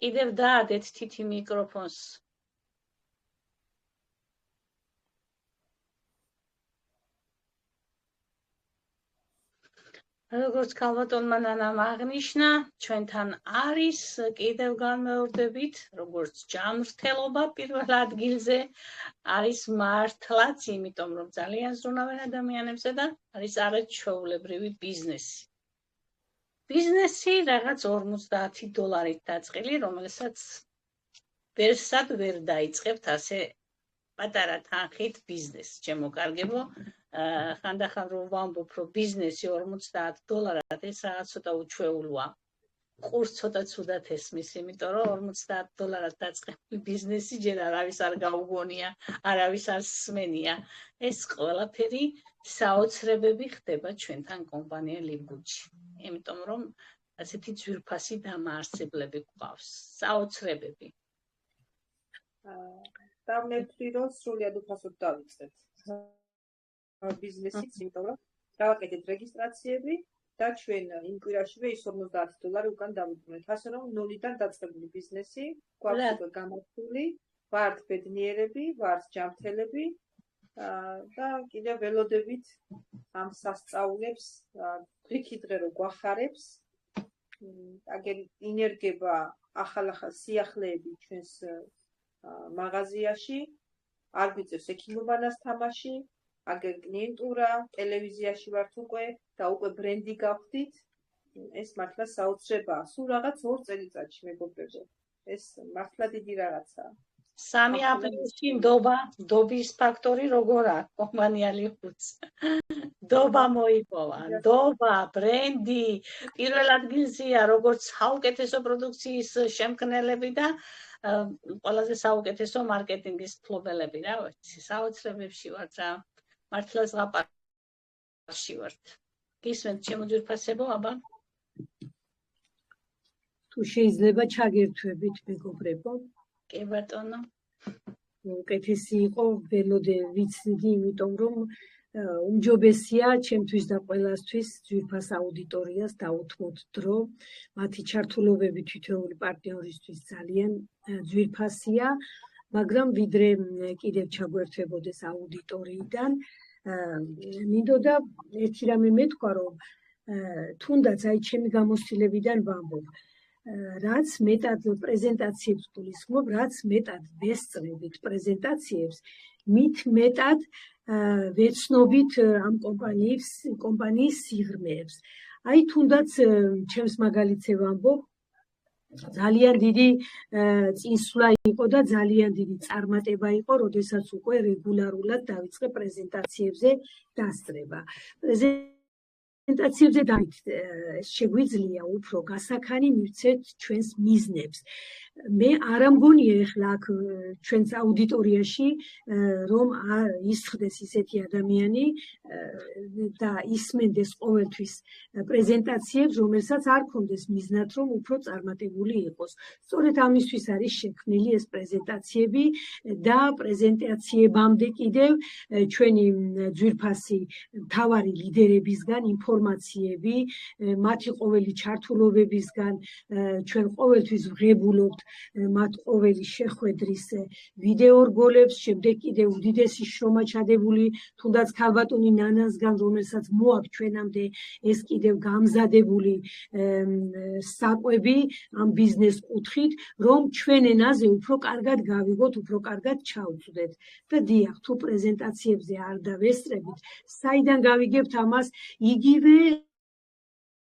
კიდევ დაადეთ თითი მიკროფონს. როგორც ქალბატონმა ნანამ აღნიშნა, ჩვენთან არის კიდევ განმეორდებით, როგორც ჯანმრთელობა პირველ ადგილზე, არის მართლაც, იმიტომ რომ ძალიან ზრუნავენ ადამიანებზე და არის არაჩვეულებრივი ბიზნესი. ბიზნესი რაღაც $50 დაწყილი, რომელსაც ვერსად ვერ დაიწყებთ ასე პატარა თანხით ბიზნესს. ჩემო კარგებო, ხანდახან რომ ვამბობ, რომ ბიზნესი $50, ეს რაღაც ცოტა უჩვეულოა. ყურს ცოტა ცუდად ესმის, იმიტომ რომ $50 დაწყებული ბიზნესი ჯერ არავის არ გაუგონია, არავის არ სმენია. ეს ყველაფერი საოცრებები ხდება ჩვენთან კომპანია ლიბგუჩი. იმიტომ რომ ასეთი ძვირფასი დამაარსებლები გვყავს, საოცრებები. და მე ვთვლი, რომ სრულიად უფასოდ დავიწყეთ ბიზნესიც, იმიტომ რომ დავაკეთეთ რეგისტრაციები და ჩვენ იმ კვირაშივე ის $50 უკან დავიბრუნეთ. ასე რომ ნულიდან დაწყებული ბიზნესი გვაქვს გამართული, ვართ ბედნიერები, ვართ ჯანმრთელები და კიდევ ველოდებით ამ სასწაულებს, ფრიქი დღე რო გვახარებს, აგერ ინერგება ახალ-ახალ სიახლეები ჩვენს მაღაზიაში, არ გვიწევს ექიმობანას თამაში, აგერ კლიენტურა, ტელევიზიაში ვართ უკვე და უკვე ბრენდი გავხდით. ეს მართლა საოცრებაა. სულ რაღაც 2 წელიწადში მეგობრებო. ეს მართლა დიდი რაღაცაა. 3 აპრილში ნდობა, ნდობის ფაქტორი როგორ აქვს კომპანია ლიბგუჩს? ნდობა მოიპოვა, ნდობა, ბრენდი, პირველ ადგილზეა როგორც საუკეთესო პროდუქციის შემქმნელები და ყველაზე საუკეთესო მარკეტინგის ფლობელები, რა ვიცი, საოცრებებში ვართ რა. მართლა ზღაპარში ვართ. გისმენთ ჩემო ძვირფასებო, აბა? თუ შეიძლება ჩაგერთვებით მეგობრებო. კი ბატონო. უკეთესი იყო ველოდე ვიცდი, იმიტომ რომ უმჯობესია ჩემთვის და ყველასთვის ძვირფას აუდიტორიას დაუთმოთ დრო. მათი ჩართულობები თითოეული პარტნიორისთვის ძალიან ძვირფასია, მაგრამ ვიდრე კიდევ ჩაგვერთვებოდეს აუდიტორიიდან, მინდოდა ერთი რამე მეთქვა, რომ თუნდაც აი ჩემი გამოცდილებიდან ვამბობ, რაც მეტად პრეზენტაციებს გულისხმობ, რაც მეტად ვესწრებით პრეზენტაციებს, მით მეტად ვეცნობით ამ კომპანიის სიღრმეებს. აი თუნდაც ჩემს მაგალითზე ვამბობ, ძალიან დიდი წინსვლა იყო და ძალიან დიდი წარმატება იყო, როდესაც უკვე რეგულარულად დავიწყე პრეზენტაციებზე დასწრება. პრეზენტაციებზე დავით შეგვიძლია უფრო გასაქანი მივცეთ ჩვენს მიზნებს. მე არ ამგონია ახლა აქ ჩვენს აუდიტორიაში რომ ისხდეს ისეთი ადამიანი და ისმენდეს ყოველთვის პრეზენტაციებს, რომელსაც არ ქონდეს მიზნად, რომ უფრო წარმატებული იყოს. სწორედ ამისთვის არის შექმნილი ეს პრეზენტაციები და პრეზენტაციებამდე კიდევ ჩვენი ძვირფასი მთავარი ლიდერებისგან ინფორმაციები, მათი ყოველი ჩართულობებისგან ჩვენ ყოველთვის ვღებულობთ მათ ყოველი შეხვედრის ვიდეო რგოლებს, შემდეგ კიდევ უდიდესი შრომა ჩადებული თუნდაც ქალბატონი ნანასგან, რომელსაც მოაქვს ჩვენამდე ეს კიდევ გამზადებული საკვები ამ ბიზნეს კუთხით, რომ ჩვენ ენაზე უფრო კარგად გავიგოთ, უფრო კარგად ჩავწვდეთ. და დიახ, თუ პრეზენტაციებზე არ დავესწრებით, საიდან გავიგებთ ამას? იგივე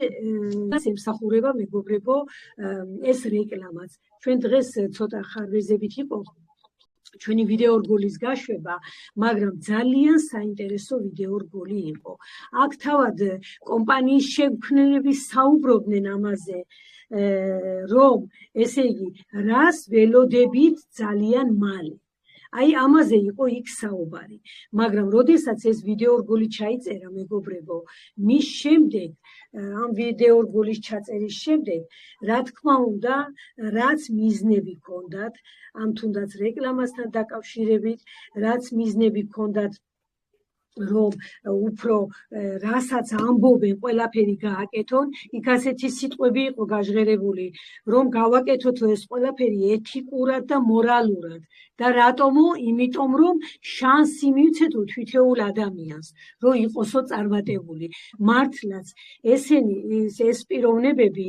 ემსახურება მეგობრებო ეს რეკლამაც. ჩვენ დღეს ცოტა ხარვეზებით იყო ჩვენი ვიდეო რგოლის გაშვება, მაგრამ ძალიან საინტერესო ვიდეო რგოლი იყო. აქ თავად კომპანიის შემქმნელები საუბრობდნენ ამაზე, რომ ესე იგი, რას ველოდებით ძალიან მალე. აი ამაზე იყო იქ საუბარი, მაგრამ როდესაც ეს ვიდეო რგოლი ჩაიწერა მეგობრებო, მის შემდეგ ამ ვიდეო რგოლის ჩაწერის შემდეგ, რა თქმა უნდა, რაც მიზნები ჰქონდათ, ამ თუნდაც რეკლამასთან დაკავშირებით, რაც მიზნები ჰქონდათ, რომ უფრო რასაც ამბობენ, ყველაფერი გააკეთონ, იქ ასეთი სიტყვები იყო გაჟღერებული, რომ გავაკეთოთ ეს ყველაფერი ეთიკურად და მორალურად. და რატომო? იმიტომ რომ შანსი მივცეთო თითოეულ ადამიანს, რომ იყოსო წარმატებული. მართლაც ესენი ეს პიროვნებები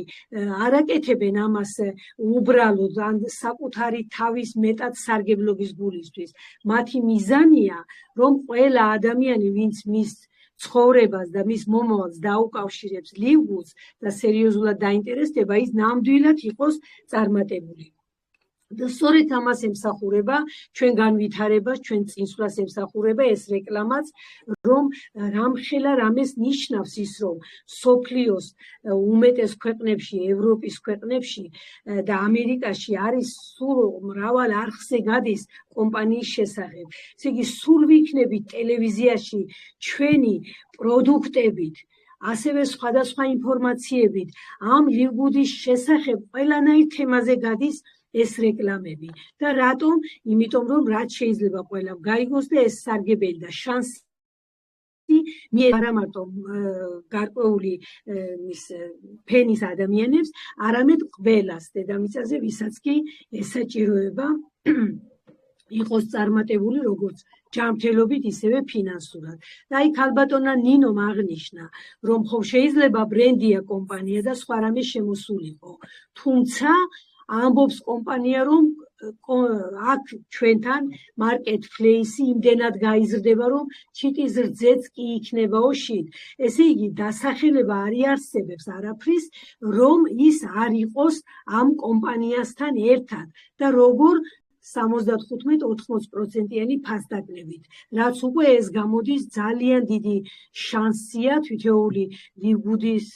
არ აკეთებენ ამას უბრალოდ ან საკუთარი თავის მეტად სარგებლობის გულისთვის. მათი მიზანია, რომ ყველა ადამიანი, ვინც მის ცხოვრებას და მის მომავალს დაუკავშირებს ლიგულს და სერიოზულად დაინტერესდება, ის ნამდვილად იყოს წარმატებული. და სწორედ ამას ემსახურება ჩვენ განვითარებას, ჩვენ წინსვლას ემსახურება ეს რეკლამაც, რომ რამხელა რამეს ნიშნავს ის, რომ სოფლიოს უმეტეს ქვეყნებში, ევროპის ქვეყნებში და ამერიკაში არის სულ მრავალ არხზე გადის კომპანიის შესახებ. ესე იგი, სულ ვიქნებით ტელევიზიაში ჩვენი პროდუქტებით, ასევე სხვადასხვა ინფორმაციებით ამ ლიგუდის შესახებ ყველანაირ თემაზე გადის ეს რეკლამები. და რატომ? იმიტომ რომ რაც შეიძლება ყველამ გაიგოს და ეს სარგებელი და შანსი მე არა მარტო გარკვეული ის ფენის ადამიანებს, არამედ ყველას დედამიწაზე, ვისაც კი ესაჭიროება იყოს წარმატებული როგორც ჯანმრთელობით, ისევე ფინანსურად. და აი ქალბატონა ნინომ აღნიშნა, რომ ხო შეიძლება ბრენდია კომპანია და სხვა რამე შემოსულიყო. თუმცა ამბობს კომპანია, რომ აქ ჩვენთან მარკეტპლეისი იმდენად გაიზრდება, რომ ჩიტის რძეც კი იქნებაო შიგ. ესე იგი, დასახელება არ იარსებებს არაფრის, რომ ის არ იყოს ამ კომპანიასთან ერთად და როგორ 75-80%-იანი ფასდაკლებით, რაც უკვე ეს გამოდის ძალიან დიდი შანსია თითოეული ლიგუდის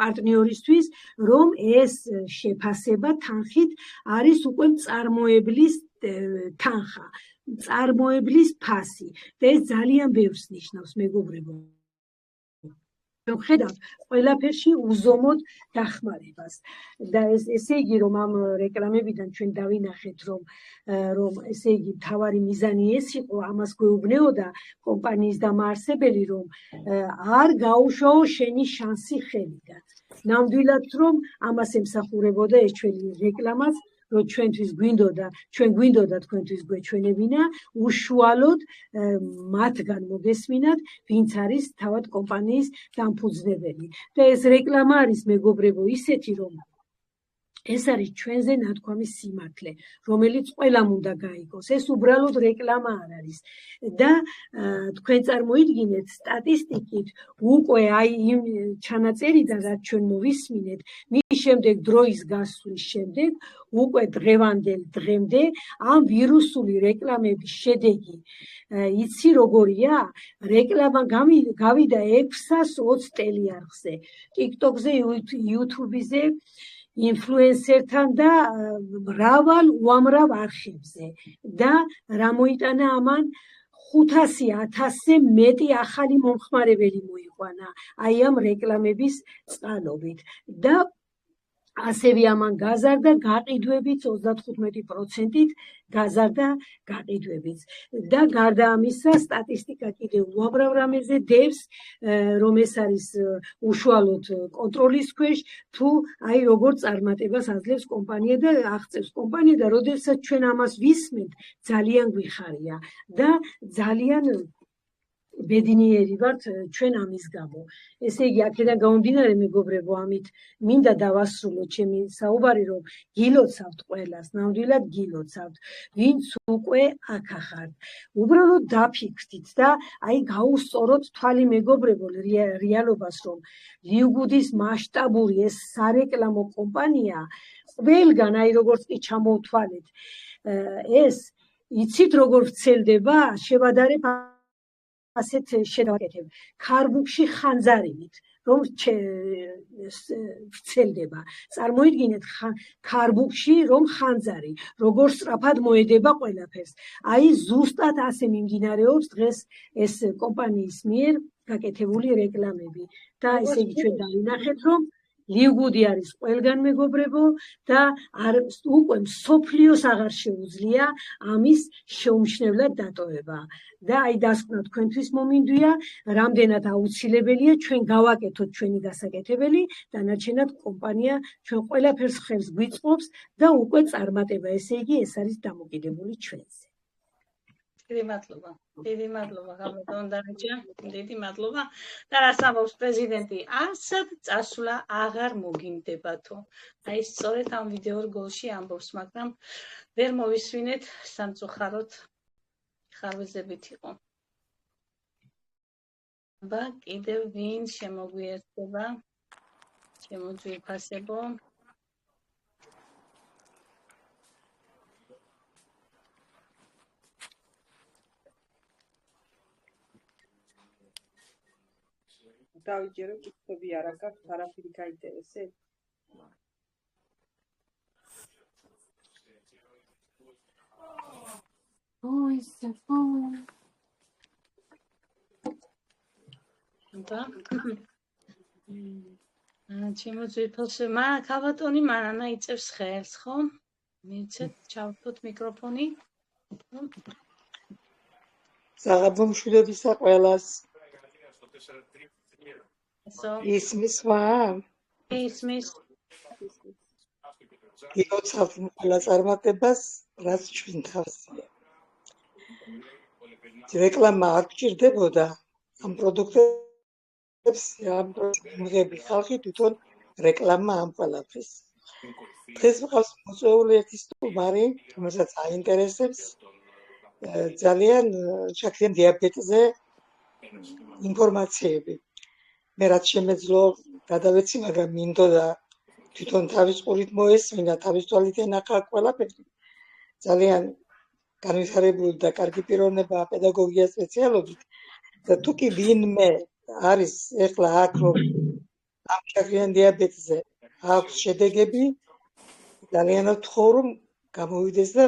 პარტნიორისთვის, რომ ეს შეფასება თანხით არის უკვე მწარმოებლის თანხა, მწარმოებლის ფასი და ეს ძალიან ბევრს ნიშნავს მეგობრებო. ხედავთ ყველაფერში უზომოდ დახმარებას და ესე იგი, რომ ამ რეკლამებიდან ჩვენ დავინახეთ, რომ ესე იგი მთავარი მიზანი ეს იყო, ამას გვეუბნეოდა კომპანიის დამაარსებელი, რომ არ გაუშვაო შენი შანსი ხელიდან. ნამდვილად რომ ამას ემსახურებოდა ეს ჩვენი რეკლამაც, რომ ჩვენთვის გვინდოდა, ჩვენ გვინდოდა თქვენთვის გვეჩვენებინა, უშუალოდ მათგან მოგესმინათ, ვინც არის თავად კომპანიის დამფუძნებელი. და ეს რეკლამა არის მეგობრებო ისეთი, რომ ეს არის ჩვენზე ნათქვამი სიმართლე, რომელიც ყველამ უნდა გაიგოს. ეს უბრალოდ რეკლამა არ არის. და თქვენ წარმოიდგინეთ სტატისტიკით, უკვე აი იმ ჩანაწერიდან, რაც ჩვენ მოვისმინეთ, მის შემდეგ დროის გასვლის შემდეგ, უკვე დღევანდელ დღემდე ამ ვირუსული რეკლამების შედეგი იცი როგორია? რეკლამა გავიდა 620 ტელეარხზე, TikTok-ზე, YouTube-ზე, ინფლუენსერთან და უამრავ არხებზე და რა მოიტანა ამან 500,000-ზე მეტი ახალი მომხმარებელი მოიყვანა აი ამ რეკლამების წყალობით და ასევე ამან გაზარდა გაყიდვებიც 35%-ით გაზარდა გაყიდვებიც და გარდა ამისა სტატისტიკა კიდევ უამრავ რამეზე დევს რომ ეს არის უშუალოდ კონტროლის ქვეშ თუ აი როგორ წარმატებას აძლევს კომპანია და აღწევს კომპანია და როდესაც ჩვენ ამას ვისმენთ ძალიან გვიხარია და ძალიან ბედნიერი ვართ ჩვენ ამის გამო. ესე იგი, აქედან გამომდინარე, მეგობრებო, ამით მინდა დავასრულო ჩემი საუბარი, რომ გილოცავთ ყველას, ნამდვილად გილოცავთ, ვინც უკვე აქ ხართ. უბრალოდ დაფიქრდით და აი გაუსწოროთ თვალი, მეგობრებო, რეალობას, რომ Liugudis მასშტაბური ეს სარეკლამო კომპანია ყველგან, აი როგორც კი ჩამოვთვალეთ, ეს იცით როგორ ვრცელდება, შევადარებ ასეთ შედავაკეთებ ქარბუქში ხანძარით რომ ვრცელდება წარმოიდგინეთ ქარბუქში რომ ხანძარი როგორ სწრაფად მოედება ყველაფერს აი ზუსტად ასე მიმდინარეობს დღეს ეს კომპანიის მიერ გაკეთებული რეკლამები და ესე იგი ჩვენ დავინახეთ რომ Liugudi არის ყველგან მეგობრებო და უკვე მსოფლიოს აღარ შეუძლია ამის შეუმჩნევლად დატოვება და აი დასკვნა თქვენთვის მომინდვია რამდენად აუცილებელია ჩვენ გავაკეთოთ ჩვენი გასაკეთებელი დანარჩენად კომპანია ჩვენ ყველაფერს ხელს გვიწყობს და უკვე წარმატება ესე იგი ეს არის დამოკიდებული ჩვენზე დიდი მადლობა გამოდონდარიჯა დიდი მადლობა და რას ამბობს პრეზიდენტი არცად წასვლა აღარ მოგიმდებათო აი სწორედ ამ ვიდეო რგოლში ამბობს მაგრამ ვერ მოვისვინეთ სამწუხაროდ ხარვეზებით იყო აბა კიდევ ვინ შემოგვიერთდება შემოძვირფასებო დავიჯერო კითხვები არ აქვს არაფერი გაინტერესებს და შემოძვირფასება ქალბატონი მანანა იწევს ხელს ხო მიცეთ ჩავთოთ მიკროფონი საღამომშვიდობისა ყველას ისმის გილოცავთ ყველა წარმატებას რაც ჩვენ თავსია რეკლამა არ გჭირდებოდა ამ პროდუქტებს მიღები ხალხი თვითონ რეკლამა ამ ყველაფრის დღეს ვიყავს მოწვეული ერთი სტუმარი რომელსაც აინტერესებს ძალიან შაქრიან დიაბეტზე ინფორმაციები მე რაც შემეძლო გადავეცი მაგრამ მინდოდა თვითონ თავის ყურით მოესმინა თავის თვალით ენახა ყველაფერი ძალიან განვითარებული და კარგი პიროვნება პედაგოგია სპეციალობით და თუ კი ვინმე არის ეხლა აქ რომ ამ შაქრიან დიაბეტზე აქვს შედეგები ძალიანად ვთხოვ რომ გამოვიდეს და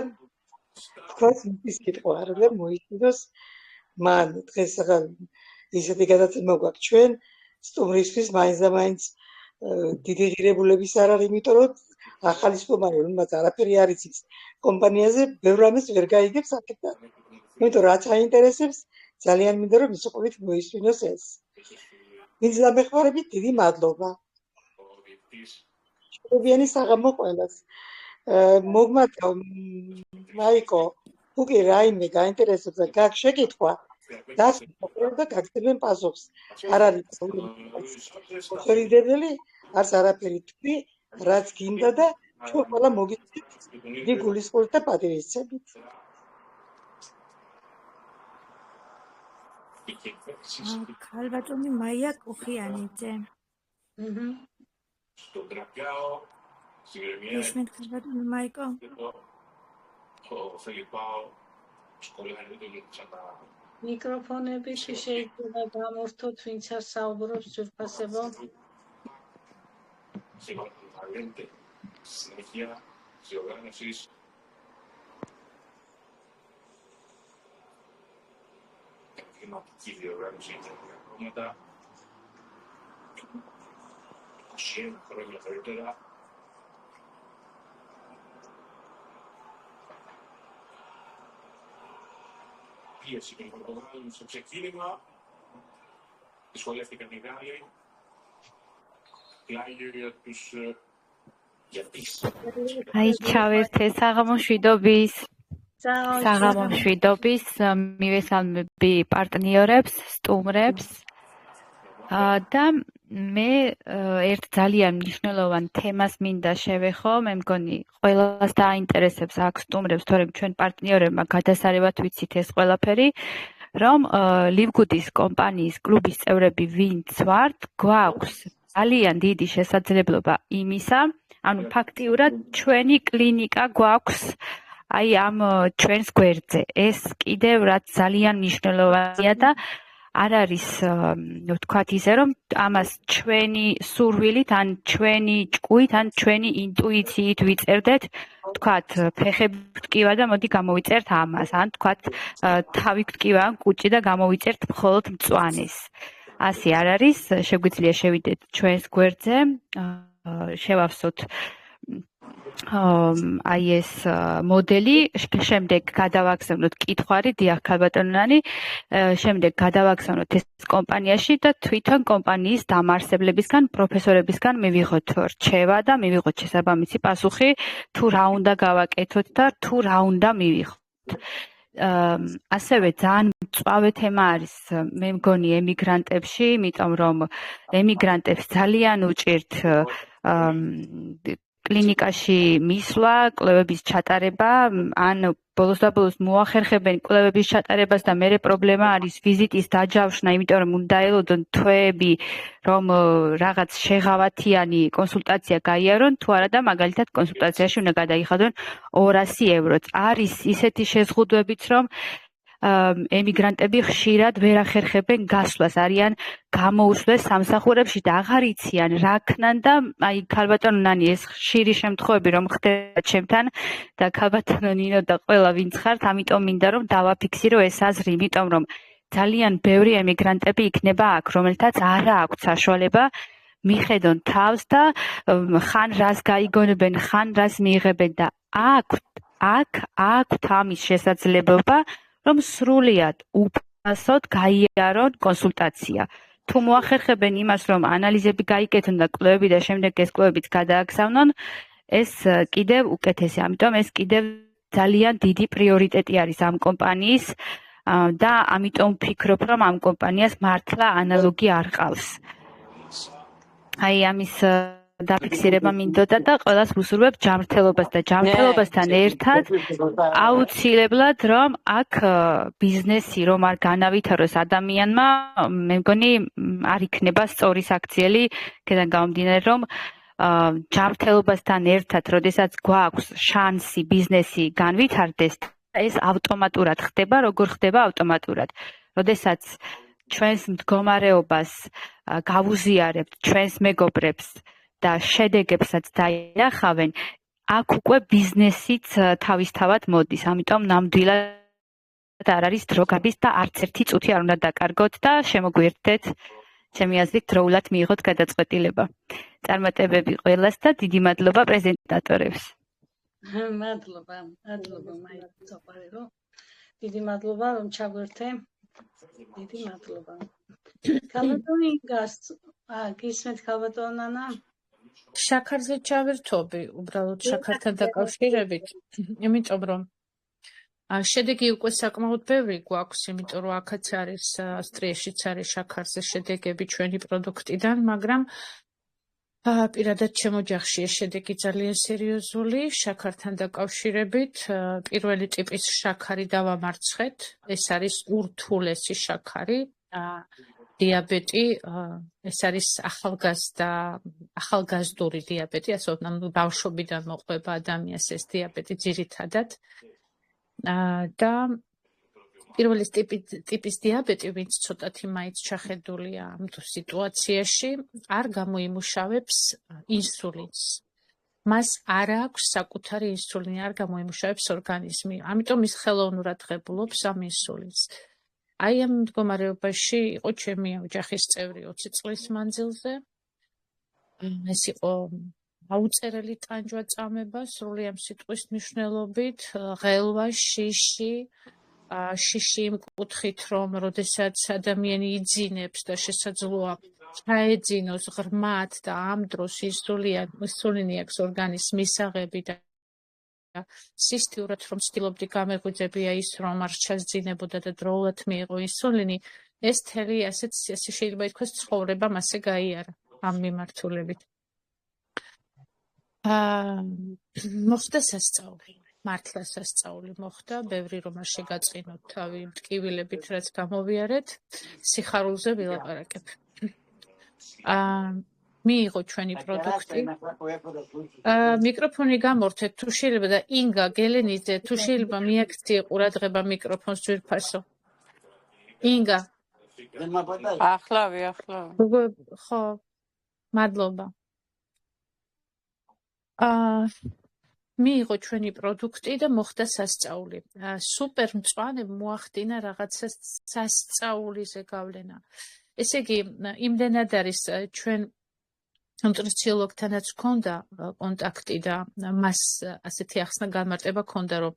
თქვაც ის კითხვა არ და მოიწვიოს მან დღეს ახლა ისეთი გადაცემა გვაქვს ჩვენ სტუმრისთვის მაინც და მაინც დიდი ღირებულების არ არის იმიტომ რომ ახალი სტუმარი რომელმაც არაფერი არ იცის კომპანიაზე ბევრ რამეს ვერ გაიგებს აქედან იმიტომ რაც აინტერესებს ძალიან მინდა რომ ის ყურით მოისმინოს ეს ვინც დამეხმარებით დიდი მადლობა შევიანი საღამო ყველას მოგმართა მაიკო თუ კი რაიმე გაინტერესებს და გაქვს შეკითხვა დასწრებენ და გაგცემენ პასუხს არ არის ხერიდებელი არც არაფერი თქვი რაც გინდა და ჩვენ ყველა მოგიწევთ დიდი გულისხმობით და პატივისცემით. ქალბატონი მაია კუხიანიძე. ისმენთ ქალბატონი მაიკო. მიკროფონები შეიძლება გამორთოთ, ვინც არ საუბრობს ძვირფასებო. Πίεση των Πορτογάλων στο ξεκίνημα. Δυσκολεύτηκαν οι Γάλλοι. Πλάγιο για τους γιατρείς. Აი, ჩავერთე საღამოშვიდობის. საღამოშვიდობის მივესალმები პარტნიორებს, სტუმრებს. და მე ერთ ძალიან მნიშვნელოვან თემას მინდა შევეხო, მე მგონი ყველას დაინტერესებს აქ სტუმრებს, თორემ ჩვენ პარტნიორებმა გადასარევად ვიცით ეს ყველაფერი, რომ ლივგუდის კომპანიის კლუბის წევრები ვინც ვართ, გვაქვს ძალიან დიდი შესაძლებლობა იმისა, ანუ ფაქტიურად ჩვენი კლინიკა გვაქვს აი ამ ჩვენს გვერდზე. ეს კიდევ რაც ძალიან მნიშვნელოვანია და არ არის ვთქვათ ისე რომ ამას ჩვენი სურვილით ან ჩვენი ჭკუით ან ჩვენი ინტუიციით ვიწერდეთ ვთქვათ ფეხები გვტკივა და მოდი გამოვიწერთ ამას ან ვთქვათ თავი გვტკივა ან კუჭი და გამოვიწერთ მხოლოდ მწვანეს ასე არ არის შეგვიძლია შევიდეთ ჩვენს გვერდზე შევავსოთ აი ეს მოდელი შემდეგ გადავაგზავნოთ კითხვარი დიახ ქალბატონანი შემდეგ გადავაგზავნოთ ეს კომპანიაში და თვითონ კომპანიის დამაარსებლებისგან პროფესორებისგან მივიღოთ რჩევა და მივიღოთ შესაბამისი პასუხი თუ რა უნდა გავაკეთოთ და თუ რა უნდა მივიღოთ ასევე ძალიან მწვავე თემა არის მე მგონი ემიგრანტებში იმიტომ რომ ემიგრანტებს ძალიან უჭირთ კლინიკაში მისვლა, კვლევების ჩატარება, ან ბოლოს და ბოლოს მოახერხებენ კვლევების ჩატარებას და მერე პრობლემა არის ვიზიტის დაჯავშნა, იმიტომ რომ უნდა ელოდონ თვეები, რომ რაღაც შეღავათიანი კონსულტაცია გაიარონ, თუ არა და მაგალითად კონსულტაციაში უნდა გადაიხადონ 200 ევროც. არის ისეთი შეზღუდვებიც, რომ ემიგრანტები ხშირად ვერ ახერხებენ გასვლას, არიან გამოუშვეს სამსახურებში და აღარ იციან რა ქნან და აი ქალბატონო ნანი ეს ხშირი შემთხვევები რომ ხდება ჩემთან და ქალბატონო ნინო და ყველა ვინც ხართ, ამიტომ მინდა რომ დავაფიქსირო ეს აზრი, იმიტომ რომ ძალიან ბევრი ემიგრანტები იქნება აქ, რომელთაც არ აქვს საშუალება მიხედონ თავს და ხან რას გაიგონებენ, ხან რას მიიღებენ და აქვთ ამის შესაძლებლობა რომ სრულიად უფასოდ გაიარონ კონსულტაცია. თუ მოახერხებენ იმას, რომ ანალიზები გაიკეთონ და კვლევები და შემდეგ ეს კვლევებიც გადააგზავნონ, ეს კიდევ უკეთესი. ამიტომ ეს კიდევ ძალიან დიდი პრიორიტეტი არის ამ კომპანიის და ამიტომ ვფიქრობ, რომ ამ კომპანიას მართლა ანალოგი არ ყავს. აი ამის დაფიქსირება მინდოდა და ყველას ვუსურვებ ჯანმრთელობას და ჯანმრთელობასთან ერთად აუცილებლად რომ აქ ბიზნესი რომ არ განავითაროს ადამიანმა მე მგონი არ იქნება სწორი საქციელი იქიდან გამომდინარე რომ ჯანმრთელობასთან ერთად როდესაც გვაქვს შანსი ბიზნესი განვითარდეს ეს ავტომატურად ხდება როგორ ხდება ავტომატურად როდესაც ჩვენს მდგომარეობას გავუზიარებთ ჩვენს მეგობრებს და შედეგებსაც დაინახავენ, აქ უკვე ბიზნესიც თავისთავად მოდის. ამიტომ ნამდვილად არ არის დრო გადის და არც ერთი წუთი არ უნდა დაკარგოთ და შემოგვიერთდეთ, ჩემი აზრით, დროულად მიიღოთ გადაწყვეტილება. წარმატებები ყველას და დიდი მადლობა პრეზენტატორებს. მადლობა მაიწყო. დიდი მადლობა რომ ჩაგვერთე. დიდი მადლობა. ქალბატონი გისმენთ ქალბატონო ნანა? შაქარზე ჩავერთობი, უბრალოდ შაქართან დაკავშირებით, იმიტომ რომ შედეგი უკვე საკმაოდ ბევრი გვაქვს, იმიტომ რომ აქაც არის ავსტრიაშიც არის შაქარზე შედეგები ჩვენი პროდუქტიდან, მაგრამ პირადად ჩემო ჯახში ეს შედეგი ძალიან სერიოზული შაქართან დაკავშირებით. პირველი ტიპის შაქარი დავამარცხეთ. ეს არის ურთულესი შაქარი. დიაბეტი, ეს არის ახალგაზრდული დიაბეტი, ასე ვთქვათ, ბავშვობიდან მოყვება ადამიანს ეს დიაბეტი ძირითადად. და პირველი ტიპის დიაბეტი, ვინც ცოტათი მაინც ჩახედულია ამ სიტუაციაში, არ გამოიმუშავებს ინსულინს. მას არ აქვს საკუთარი ინსულინი, არ გამოიმუშავებს ორგანიზმი, ამიტომ ის ხელოვნურად ღებულობს ამ ინსულინს. აი ამ მდგომარეობაში იყო ჩემი ოჯახის წევრი 20 წლის მანძილზე. ეს იყო აუწერელი ტანჯვა წამება, სრული ამ სიტყვის მნიშვნელობით, ღელვა, შიში იმ კუთხით, რომ როდესაც ადამიანი იძინებს და შესაძლოა ჩაეძინოს ღრმად და ამ დროს ინსულინი აქვს ორგანიზმის მისაღები და სისტემურად რომ ცდილობდი გამეღვიძებია ის რომ არ ჩასძინებოდა და დროულად მიიღო ინსულინი, ეს თელი ასე შეიძლება ითქვას ცხოვრებამ ასე გაიარა ამ მიმართულებით. მოხდა სასწაული, მართლა სასწაული მოხდა, ბევრი რომ არ შეგაწყინოთ თავი მტკივილებით, რაც გამოვიარეთ, სიხარულზე ვილაპარაკებ. მიიღო ჩვენი პროდუქტი. მიკროფონი გამორთეთ, თუ შეიძლება და ინგა გელენიძე, თუ შეიძლება მიაქციე ყურადღება მიკროფონს ძვირფასო. ინგა. ახლავი. ხო, მადლობა. მიიღო ჩვენი პროდუქტი და მოხდა სასწაული. სუპერ მწვანე მოახდინა რაღაცა სასწაულიზე გავლენა. ესე იგი, იმდენად არის ჩვენ ნუტრიციოლოგთანაც ჰქონდა კონტაქტი და მას ასეთი ახსნა განმარტება ჰქონდა, რომ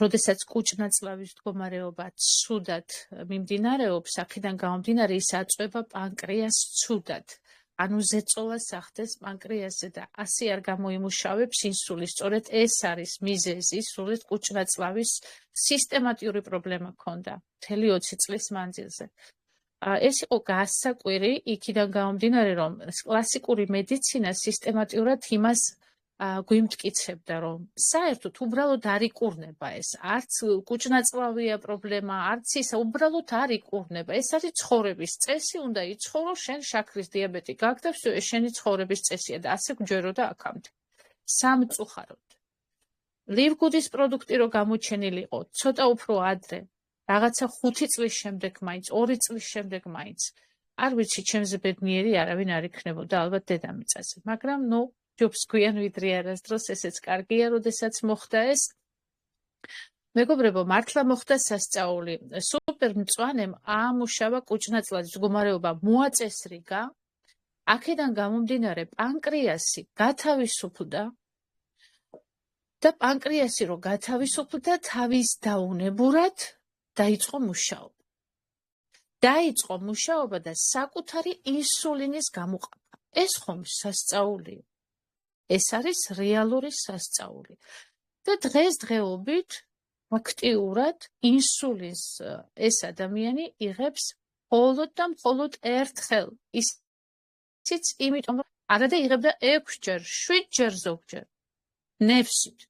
როდესაც კუჭნაწლავის მდგომარეობა ცუდად მიმდინარეობს, აქედან გამომდინარე ის აწვება პანკრეასს ცუდად. ანუ ზეწოლა სახდეს პანკრეასზე და ასე არ გამოიმუშავებს ინსულინი. სწორედ ეს არის მიზეზი, სრულად კუჭნაწლავის სისტემატიური პრობლემა ჰქონდა მთელი 20 წლის მანძილზე. ეს იყო გასაკვირი, იქიდან გამომდინარე, რომ კლასიკური მედიცინა სისტემატურად იმას გვიმტკიცებდა, რომ საერთოდ უბრალოდ არ ikურნება ეს. არც კუჭნაწლავია პრობლემა, არც ისა, უბრალოდ არ ikურნება. ეს არის ცხოვრების წესი, უნდა იცხოვრო, შენ შაქრის დიაბეტი გაქვს და всё, ეს შენი ცხოვრების წესია და ასე გვჯეროდა აქამდე. სამწუხაროდ. ლივგუდის პროდუქტი რო გამოჩენილი იყო, ცოტა უფრო ადრე, რაღაცა 5 წლის შემდეგ მაინც, 2 წლის შემდეგ მაინც. არ ვიცი, ჩემზე ბედნიერი არავინ არ იქნებოდა, ალბათ დედამიწაზე. მაგრამ, ჯობს გვიან ვიდრე არასდროს, ესეც კარგია, როდესაც მოხდა ეს. მეგობრებო, მართლა მოხდა სასწაული. სუპერ მწვანემ აამუშავა კუჭნაწლავის მდგომარეობა მოაწესრიგა. აქედან გამომდინარე პანკრეასი გათავისუფლდა და პანკრეასი რო გათავისუფლდა, თავის დაუნებურად დაიწყო მუშაობა. დაიწყო მუშაობა და საკუთარი ინსულინის გამოყენება. ეს ხომ სასწაულია. ეს არის რეალური სასწაული. და დღესდღეობით აქტიურად ინსულინს ეს ადამიანი იღებს მხოლოდ და მხოლოდ ერთხელ. ისიც იმიტომ, რომ არადა იღებდა 6 ჯერ, 7 ჯერ ზოგჯერ. ნეფსით.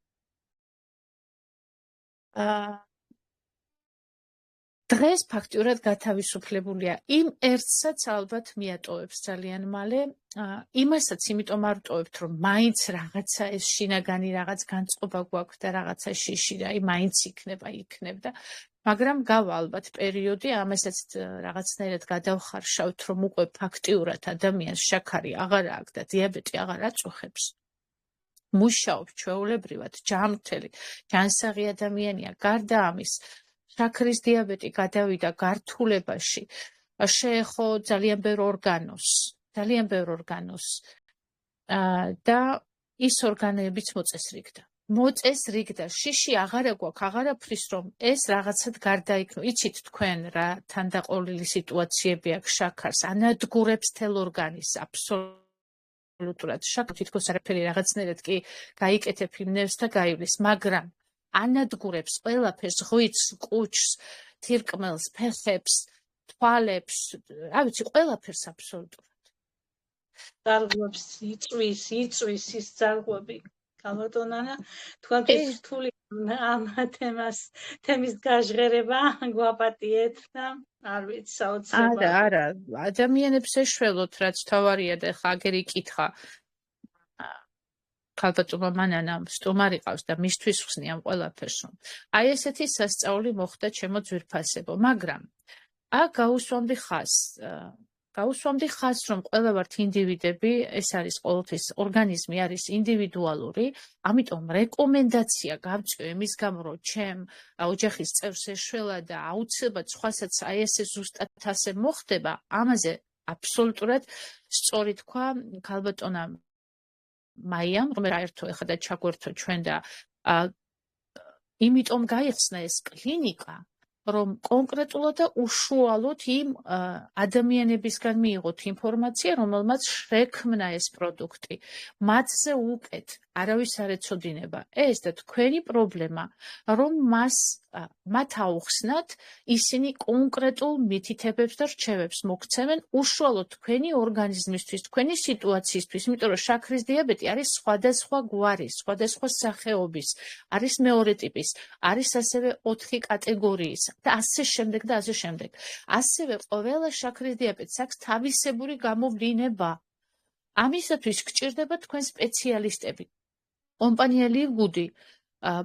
დღეს ფაქტიურად გათავისუფლებულია. იმ ერთსაც ალბათ მიატოვებს ძალიან მალე. იმასაც იმიტომ არ ვტოვებთ, რომ მაინც რაღაცა ეს შინაგანი რაღაც განწყობა გვაქვს და რაღაცა შიში და აი მაინც იქნება. მაგრამ გავა ალბათ პერიოდი, ამასაც რაღაცნაირად გადავხარშავთ, რომ უკვე ფაქტიურად ადამიანს შაქარი აღარ აქვს და დიაბეტი აღარ აწუხებს. მუშაობს ჩვეულებრივად, ჯანმრთელი, ჯანსაღი ადამიანია. გარდა ამის, შაქრის დიაბეტი გადავიდა გართულებაში, შეეხო ძალიან ბევრ ორგანოს და ის ორგანოებიც მოწესრიგდა. შიში აღარა გვაქვს, აღარაფრის რომ ეს რაღაცად გარდაიქმნა. იცით თქვენ რა თანდაყოლილი სიტუაციები აქვს შაქარს, ანადგურებს თელ ორგანიზმს აბსოლუტურად. შაქარი თითქოს არაფერი რაღაცნაირად კი გაიკეთებ იმ ნერვს და გაივლის, მაგრამ ანადგურებს ყველაფერს, ღვიძლს, კუჭს, თირკმელს, ფეხებს, თვალებს, რა ვიცი, ყველაფერს აბსოლუტურად. ძარღვებს იწვის ის ძარღვები გამოტონანა თქვენთვის რთული ამ თემის გაჟღერება გვაპატიეთ და არ ვიცი საოცრება არა ადამიანებს ეშველოთ რაც თავარია და ხა აგერ იკითხა ქალბატონმა მანანამ სტუმარი ყავს და მისთვის ხსნიან ყველაფერს რომ აი ესეთი სასწაული მოხდა ჩემო ძვირფასებო მაგრამ აქ გაუსვამდი ხაზს რომ ყველა ვართ ინდივიდები ეს არის ყოველთვის ორგანიზმი არის ინდივიდუალური ამიტომ რეკომენდაცია გავწევ იმის გამო რომ ჩემ ოჯახის წევრს ეშველა და აუცილებლად სხვასაც აი ესე ზუსტად ასე მოხდება ამაზე აბსოლუტურად სწორი თქვა ქალბატონმა მაიამ რომ აერთო ეხლა და ჩაგვერთო ჩვენ და იმიტომ გაიხსნა ეს კლინიკა რომ კონკრეტულად და უშუალოდ იმ ადამიანებისგან მიიღოთ ინფორმაცია, რომელმაც შექმნა ეს პროდუქტი. მათზე უკეთ არავის არ ეცოდინება. ეს და თქვენი პრობლემა, რომ მათ აუხსნათ, ისინი კონკრეტულ მითითებებს და რჩევებს მოგცემენ უშუალოდ თქვენი ორგანიზმისთვის, თქვენი სიტუაციისთვის, იმიტომ რომ შაქრის დიაბეტი არის სხვადასხვა გვარის, სხვადასხვა სახეობის, არის მეორე ტიპის, არის ასევე 4 კატეგორიის და ასე შემდეგ და ასე შემდეგ. ასევე ყველა შაქრის დიაბეტს აქვს თავისებური გამოვლინება. ამისათვის გჭირდება თქვენ სპეციალისტები. კომპანია ლივგუდი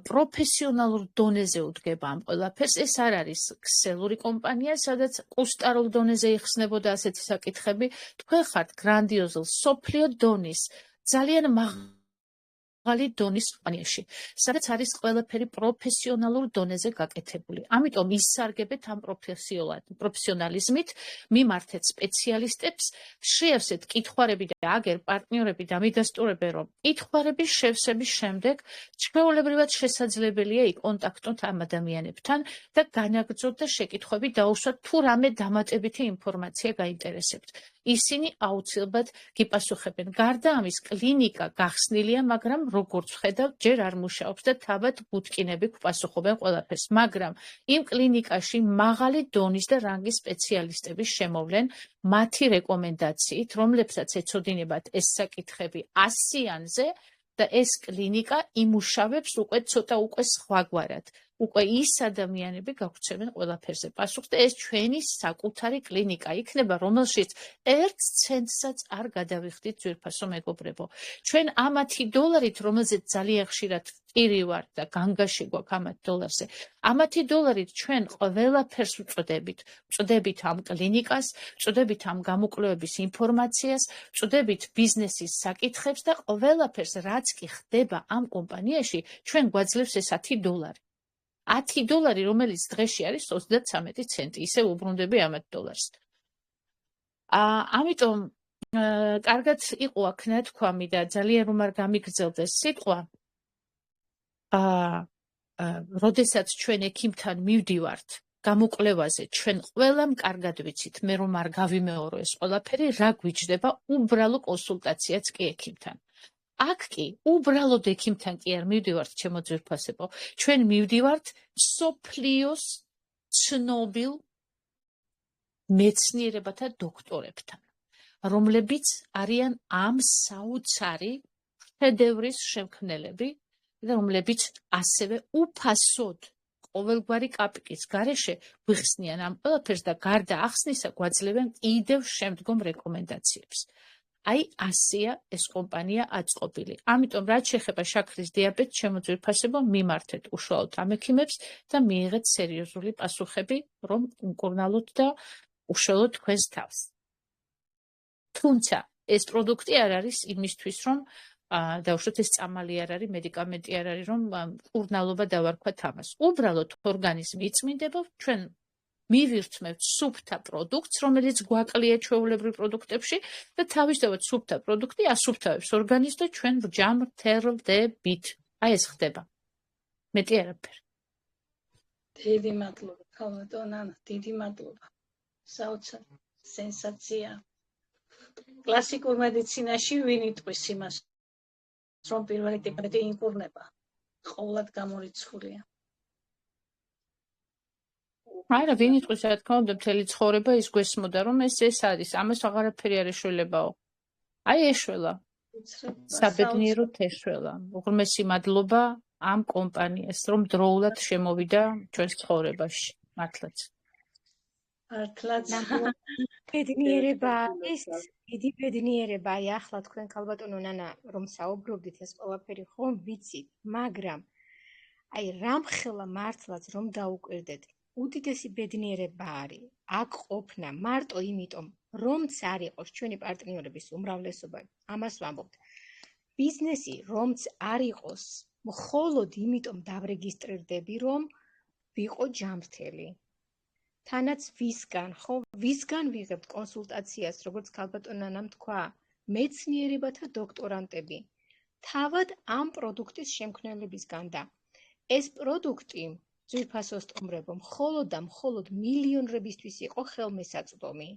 პროფესიონალურ დონეზე უდგება ამ ყველაფერს. ეს არ არის ქსელური კომპანია, სადაც კუსტარულ დონეზე იხსნებოდა ასეთი საკითხები. თქვენ ხართ გრანდიოზულ სოფლიო დონის, ძალიან მაღალი დონის კომპანიაში, სადაც არის ყველაფერი პროფესიონალურ დონეზე გაკეთებული. ამიტომ ისარგებეთ ამ პროფესიონალიზმით, მიმართეთ სპეციალისტებს, შეევსეთ კითხვარები და აგერ პარტნიორები და მიდასტურებენ, რომ კითხვარების შევსების შემდეგ ჩვეულებრივად შესაძლებელია იკონტაქტოთ ამ ადამიანებთან და განაგრძოთ და შეკითხვები დაუსვათ, თუ რამე დამატებითი ინფორმაცია გაინტერესებთ. ისინი აუცილებლად გიპასუხებენ. გარდა ამის, კლინიკა გახსნილია, მაგრამ როგორც ვხედავთ, ჯერ არ მუშაობს და თავად ბუტკინები გვპასუხობენ ყველაფერს. მაგრამ იმ კლინიკაში მაღალი დონის და რანგის სპეციალისტები შემოვლენ მათი რეკომენდაციით, რომლებსაც ეცოდინებათ ეს საკითხები 100-ზე და ეს კლინიკა იმუშავებს უკვე ცოტა უკვე სხვაგვარად. უკვე ის ადამიანები გაგვცემენ ყველაფერზე პასუხს და ეს ჩვენი საკუთარი კლინიკა იქნება, რომელშიც 1 ცენტსაც არ გადავიხდით ძვირფასო მეგობრებო. ჩვენ ამ $10, რომელზეც ძალიან ხშირად ტირი ვარ და განგაში გვაქვს ამ $10-ზე, ამ $10 ჩვენ ყველაფერს ვწოდებით ამ კლინიკას, ვწოდებით ამ გამოკვლევების ინფორმაციას, ვწოდებით ბიზნესის საკითხებს და ყველაფერს, რაც კი ხდება ამ კომპანიაში, ჩვენ გვაძლევს ეს $10. $10, რომელიც დღეში არის 33 ცენტი, ისე უბრუნდები ამ $10-ს. ამიტომ კარგად იყო აქ ნათქვამი და ძალიან რომ არ გამიგრძელდეს სიტყვა. როდესაც ჩვენ ექიმთან მივდივართ გამოკვლევაზე, ჩვენ ყველამ კარგად ვიცით, მე რომ არ გავიმეორო ეს ყველაფერი, რა გვიჯდება უბრალო კონსულტაციაც კი ექიმთან. აქ კი უბრალოდ ექიმთან კი არ მივდივართ, ჩემო ძვირფასებო, ჩვენ მივდივართ სოფლიოს ცნობილ მეცნიერებათა დოქტორებთან, რომლებიც არიან ამ საოცარი შედევრის შემქმნელები და რომლებიც ასევე უფასოდ ყოველგვარი კაპიკის გარეშე გვიხსნიან ამ ყველაფერს და გარდა ახსნისა გვაძლევენ კიდევ შემდგომ რეკომენდაციებს. აი ასეა ეს კომპანია აწყობილი. ამიტომ რაც შეეხება შაქრის დიაბეტს, ჩემო ძვირფასებო, მიმართეთ უშუალოდ ამ ექიმებს და მიიღეთ სერიოზული პასუხები, რომ უკურნალოთ და უშუალოდ თქვენს თავს. თუმცა ეს პროდუქტი არ არის იმისთვის, რომ დავუშვათ ეს წამალი არ არის, მედიკამენტი არ არის, რომ უკურნალობა დავარქვათ ამას. უბრალოდ ორგანიზმი იწმინდება, ჩვენ მივირთმევთ სუფთა პროდუქტს, რომელიც გვაკლია ჩვეულებრივ პროდუქტებში და თავისთავად სუფთა პროდუქტი ასუფთავებს ორგანიზმს და ჩვენ ვჯამრთელდებით. აი ეს ხდება. მეტი არაფერი. დიდი მადლობა, ქალბატონო, დიდი მადლობა. საოცარი სენსაცია. კლასიკურ მედიცინაში ვინ იტყვის იმას, რომ პირველი ტიპი ინკურნება. ყოვლად გამორიცხულია. არა, ვინ იტყვის, რა თქმა უნდა, მთელი ცხოვრება ის გვესმოდა, რომ ეს არის, ამას აღარაფერი არ ეშველებაო. აი ეშველა. საბედნიეროდ ეშველა. უღრმესი მადლობა ამ კომპანიას, რომ დროულად შემოვიდა ჩვენს ცხოვრებაში. მართლაც. მართლაც. ბედნიერება ის დიდი ბედნიერება. აი ახლა თქვენ ქალბატონო ნანა რომ საუბრობდით ეს ყველაფერი ხომ ვიცით, მაგრამ აი რამხელა მართლაც რომ დაუკვირდეთ, უდიდესი ბედნიერება არის აქ ყოფნა მარტო იმიტომ, რომც არ იყოს ჩვენი პარტნიორების უმრავლესობა, ამას ვამბობთ. ბიზნესი რომც არ იყოს, მხოლოდ იმიტომ დავრეგისტრირდები, რომ ვიყო ჯანმრთელი. თანაც ვისგან ვიღებთ კონსულტაციას, როგორც ქალბატონ ნანამ თქვა, მეცნიერებათა დოქტორანტები. თავად ამ პროდუქტის შემქმნელებისგან და ეს პროდუქტი ძვირფასო სტუმრებო, მხოლოდ და მხოლოდ მილიონრებისთვის იყო ხელმისაწვდომი.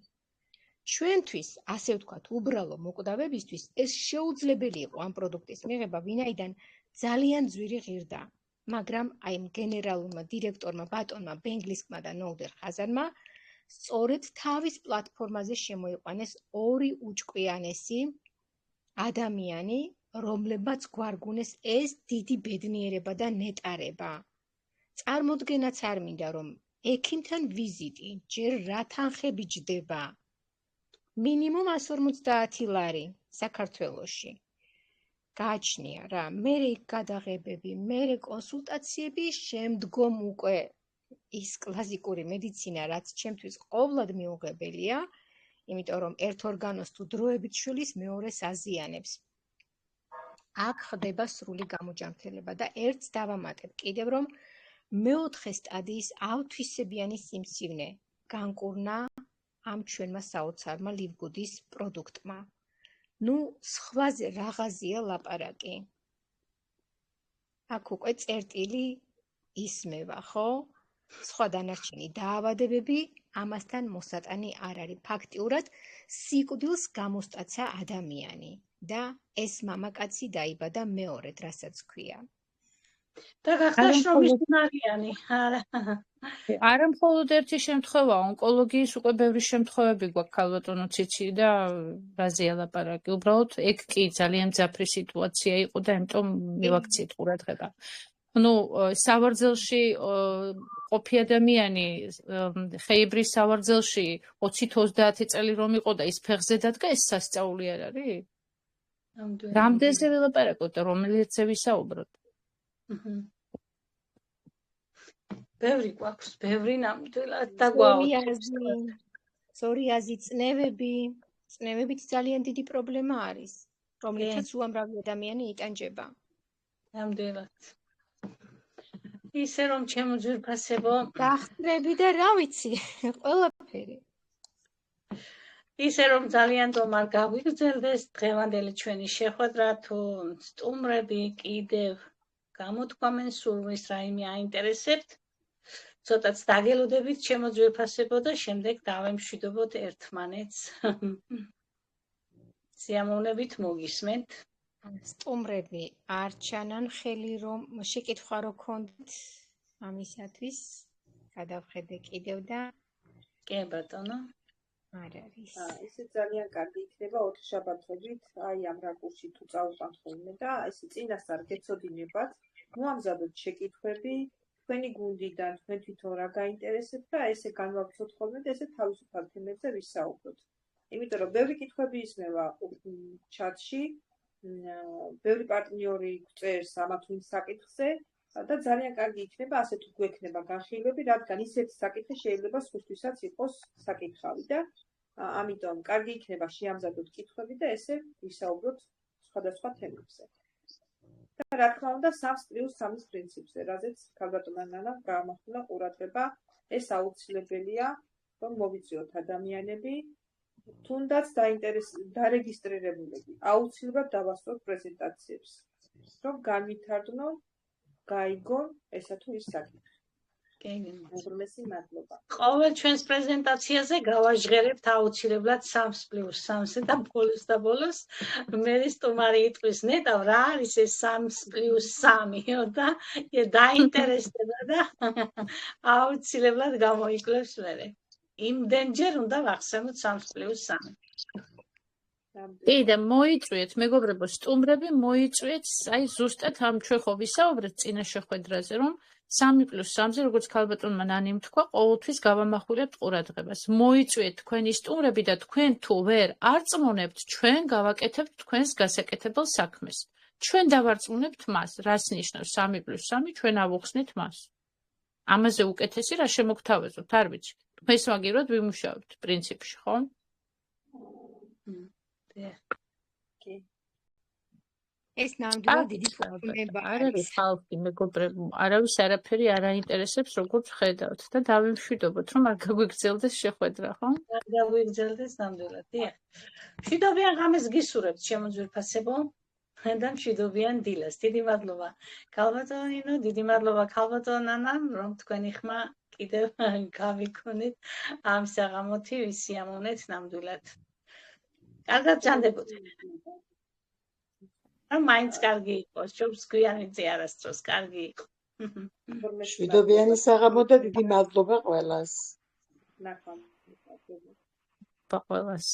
ჩვენთვის, ასე ვთქვათ, უბრალო მოკვდავებისთვის ეს შეუძლებელი იყო ამ პროდუქტის მიღება, ვინაიდან ძალიან ძვირი ღირდა. მაგრამ აი ამ გენერალურმა დირექტორმა ბატონმა ბენგლისკმა და ნოუდერ ხაზანმა სწორედ თავის პლატფორმაზე შემოიყვანეს ორი უჭკვიანესი ადამიანი, რომლებმაც გვარგუნეს ეს დიდი ბედნიერება და ნეტარება. წარმოდგენაც არ მინდა, რომ ექიმთან ვიზიტი ჯერ რა თანხები ჯდება? მინიმუმ 150 ლარი საქართველოში. გააჩნია რა, მერე გადაღებები, მერე კონსულტაციები, შემდგომ უკვე ის კლასიკური მედიცინა, რაც ჩემთვის ყოვლად მიუღებელია, იმიტომ რომ ერთ ორგანოს თუ დროებით შვილის მეორეს აზიანებს. აქ ხდება სრული გამოჯანმრთელება და ერთს დავამატებ კიდევ, რომ მეოთხე სტადიის ავთვისებიანი სიმსივნე განკურნა ამ ჩვენმა საოცარმა ლივგუდის პროდუქტმა. ნუ სხვაზე რაღაცია ლაპარაკი. აქ უკვე წერტილი ისმევა, ხო? სხვა დანარჩენი დაავადებები ამასთან მოსატანი არ არის. ფაქტიურად სიკვდილს გამოსტაცა ადამიანი და ეს მამაკაცი დაიბადა მეორედ, რასაც ქვია. და გახდა შრომის უნარიანი. არა მხოლოდ ერთი შემთხვევა, ონკოლოგიის უკვე ბევრი შემთხვევები გვაქვს ქალბატონო ციცი და რაზეა ლაპარაკი. უბრალოდ ეგ კი ძალიან მძაფრი სიტუაცია იყო და ამიტომ მივაქციეთ ყურადღება. ნუ სავარძელში ყოფი ადამიანი ხეიბრის სავარძელში 20-30 წელი რომ იყო და ის ფეხზე დადგა, ეს სასწაული არ არის? რამდენზე ვილაპარაკოთ და რომელიცე ვისაუბროთ? ბევრი გვაქვს, ბევრი ნამდვილად და გვაქვს. სორიაზი, წნევებით ძალიან დიდი პრობლემა არის, რომლითაც უამრავი ადამიანი იტანჯება. ნამდვილად. ისე რომ ჩემო ძვირფასებო, გახსნები და რა ვიცი, ყველაფერი. ისე რომ ძალიან თომარ გავიგრძელდეს დღევანდელი ჩვენი შეხვედრა, თუ სტუმრები კიდევ გამოთქვამენ სურვილს რაიმე აინტერესებთ, ცოტაც დაგელოდებით ჩემო ძვირფასებო და შემდეგ დავემშვიდობოთ ერთმანეთს. სიამოვნებით მოგისმენთ. სტუმრები არ ჩანან ხელი, რომ შეკითხვა რო გქონდეთ ამისათვის, გადავხედე კიდევ და კი ბატონო. არ არის. ესე ძალიან კარგი იქნება ოთხშაბათობით, აი ამ რაკურსში თუ წავყვანთ ხოლმე და ესე წინასწარ გეცოდინებათ, მოამზადოთ შეკითხვები, თქვენი გუნდიდან თქვენ თვითონ რა გაინტერესებთ და ესე განვავრცოთ ხოლმე და ესე თავისუფალ თემებზე ვისაუბროთ. იმიტომ რომ ბევრი კითხვები ისმევა ჩატში, ბევრი პარტნიორი წერს ამა თუ იმ საკითხზე და ძალიან კარგი იქნება ასე თუ გვექნება განხილვები, რადგან ისეთი საკითხი შეიძლება სხვისთვისაც იყოს საკითხავი და ამიტომ კარგი იქნება შეამზადოთ კითხვები და ესე ვისაუბროთ სხვადასხვა თემებზე. და რა თქმა უნდა 3+3-ის პრინციპზე, რაზეც ქალბატონმა ნანამ გაამახვილა ყურადღება, ეს აუცილებელია, რომ მოვიწვიოთ ადამიანები, თუნდაც დარეგისტრირებულები, აუცილებლად დავასწროთ პრეზენტაციებს, რომ განვითარდნონ, გაიგონ ესა თუ ის საკითხი. უღრმესი მადლობა. ყოველ ჩვენს პრეზენტაციაზე გავაჟღერებთ აუცილებლად 3+3-ზე და ბოლოს მე სტუმარი იტყვის ნეტავ რა არის ეს 3+3 და დაინტერესდება და აუცილებლად გამოიკლებს მერე. იმდენჯერ უნდა ვახსენოთ 3+3. კი და მოიწვიეთ მეგობრებო სტუმრები მოიწვიეთ აი ზუსტად ამ ჩვენ ხო ვისაუბრეთ წინა შეხვედრაზე რომ 3+3-ზე როგორც ქალბატონმა ნანიმ თქვა ყოველთვის გავამახვილებთ ყურადღებას მოიწვიეთ თქვენი სტუმრები და თქვენ თუ ვერ არწმუნებთ ჩვენ გავაკეთებთ თქვენს გასაკეთებელ საქმეს ჩვენ დავარწმუნებთ მას რას ნიშნავს 3+3 ჩვენ ავუხსნით მას ამაზე უკეთესი რა შემოგთავაზოთ არ ვიცი თქვენს მაგივრად ვიმუშავებთ პრინციპში ხო ეს ნამდვილად დიდი პრობლემა არ არის ხალხი მეგობრებო არავის არაფერი არ აინტერესებს როგორც ხედავთ და დავიმშვიდობოთ რომ არ გაგვიგრძელდეს შეხვედრა ხო გაგვიგრძელდეს ნამდვილად დიახ მშვიდობიან ღამეს გისურვებთ ჩემო ძვირფასებო და მშვიდობიან დილას დიდი მადლობა ქალბატონინო დიდი მადლობა ქალბატონ ანამ რომ თქვენი ხმა კიდევ გავიქონეთ ამ საღამოთი ვისიამოვნეთ ნამდვილად კარგად ჯანდებოდეთ მაინც კარგი იყოს ჯობს გვიანიძე არასდროს კარგი იყო მშვიდობიანი საღამო და დიდი მადლობა ყველას ნახვამდის ყველას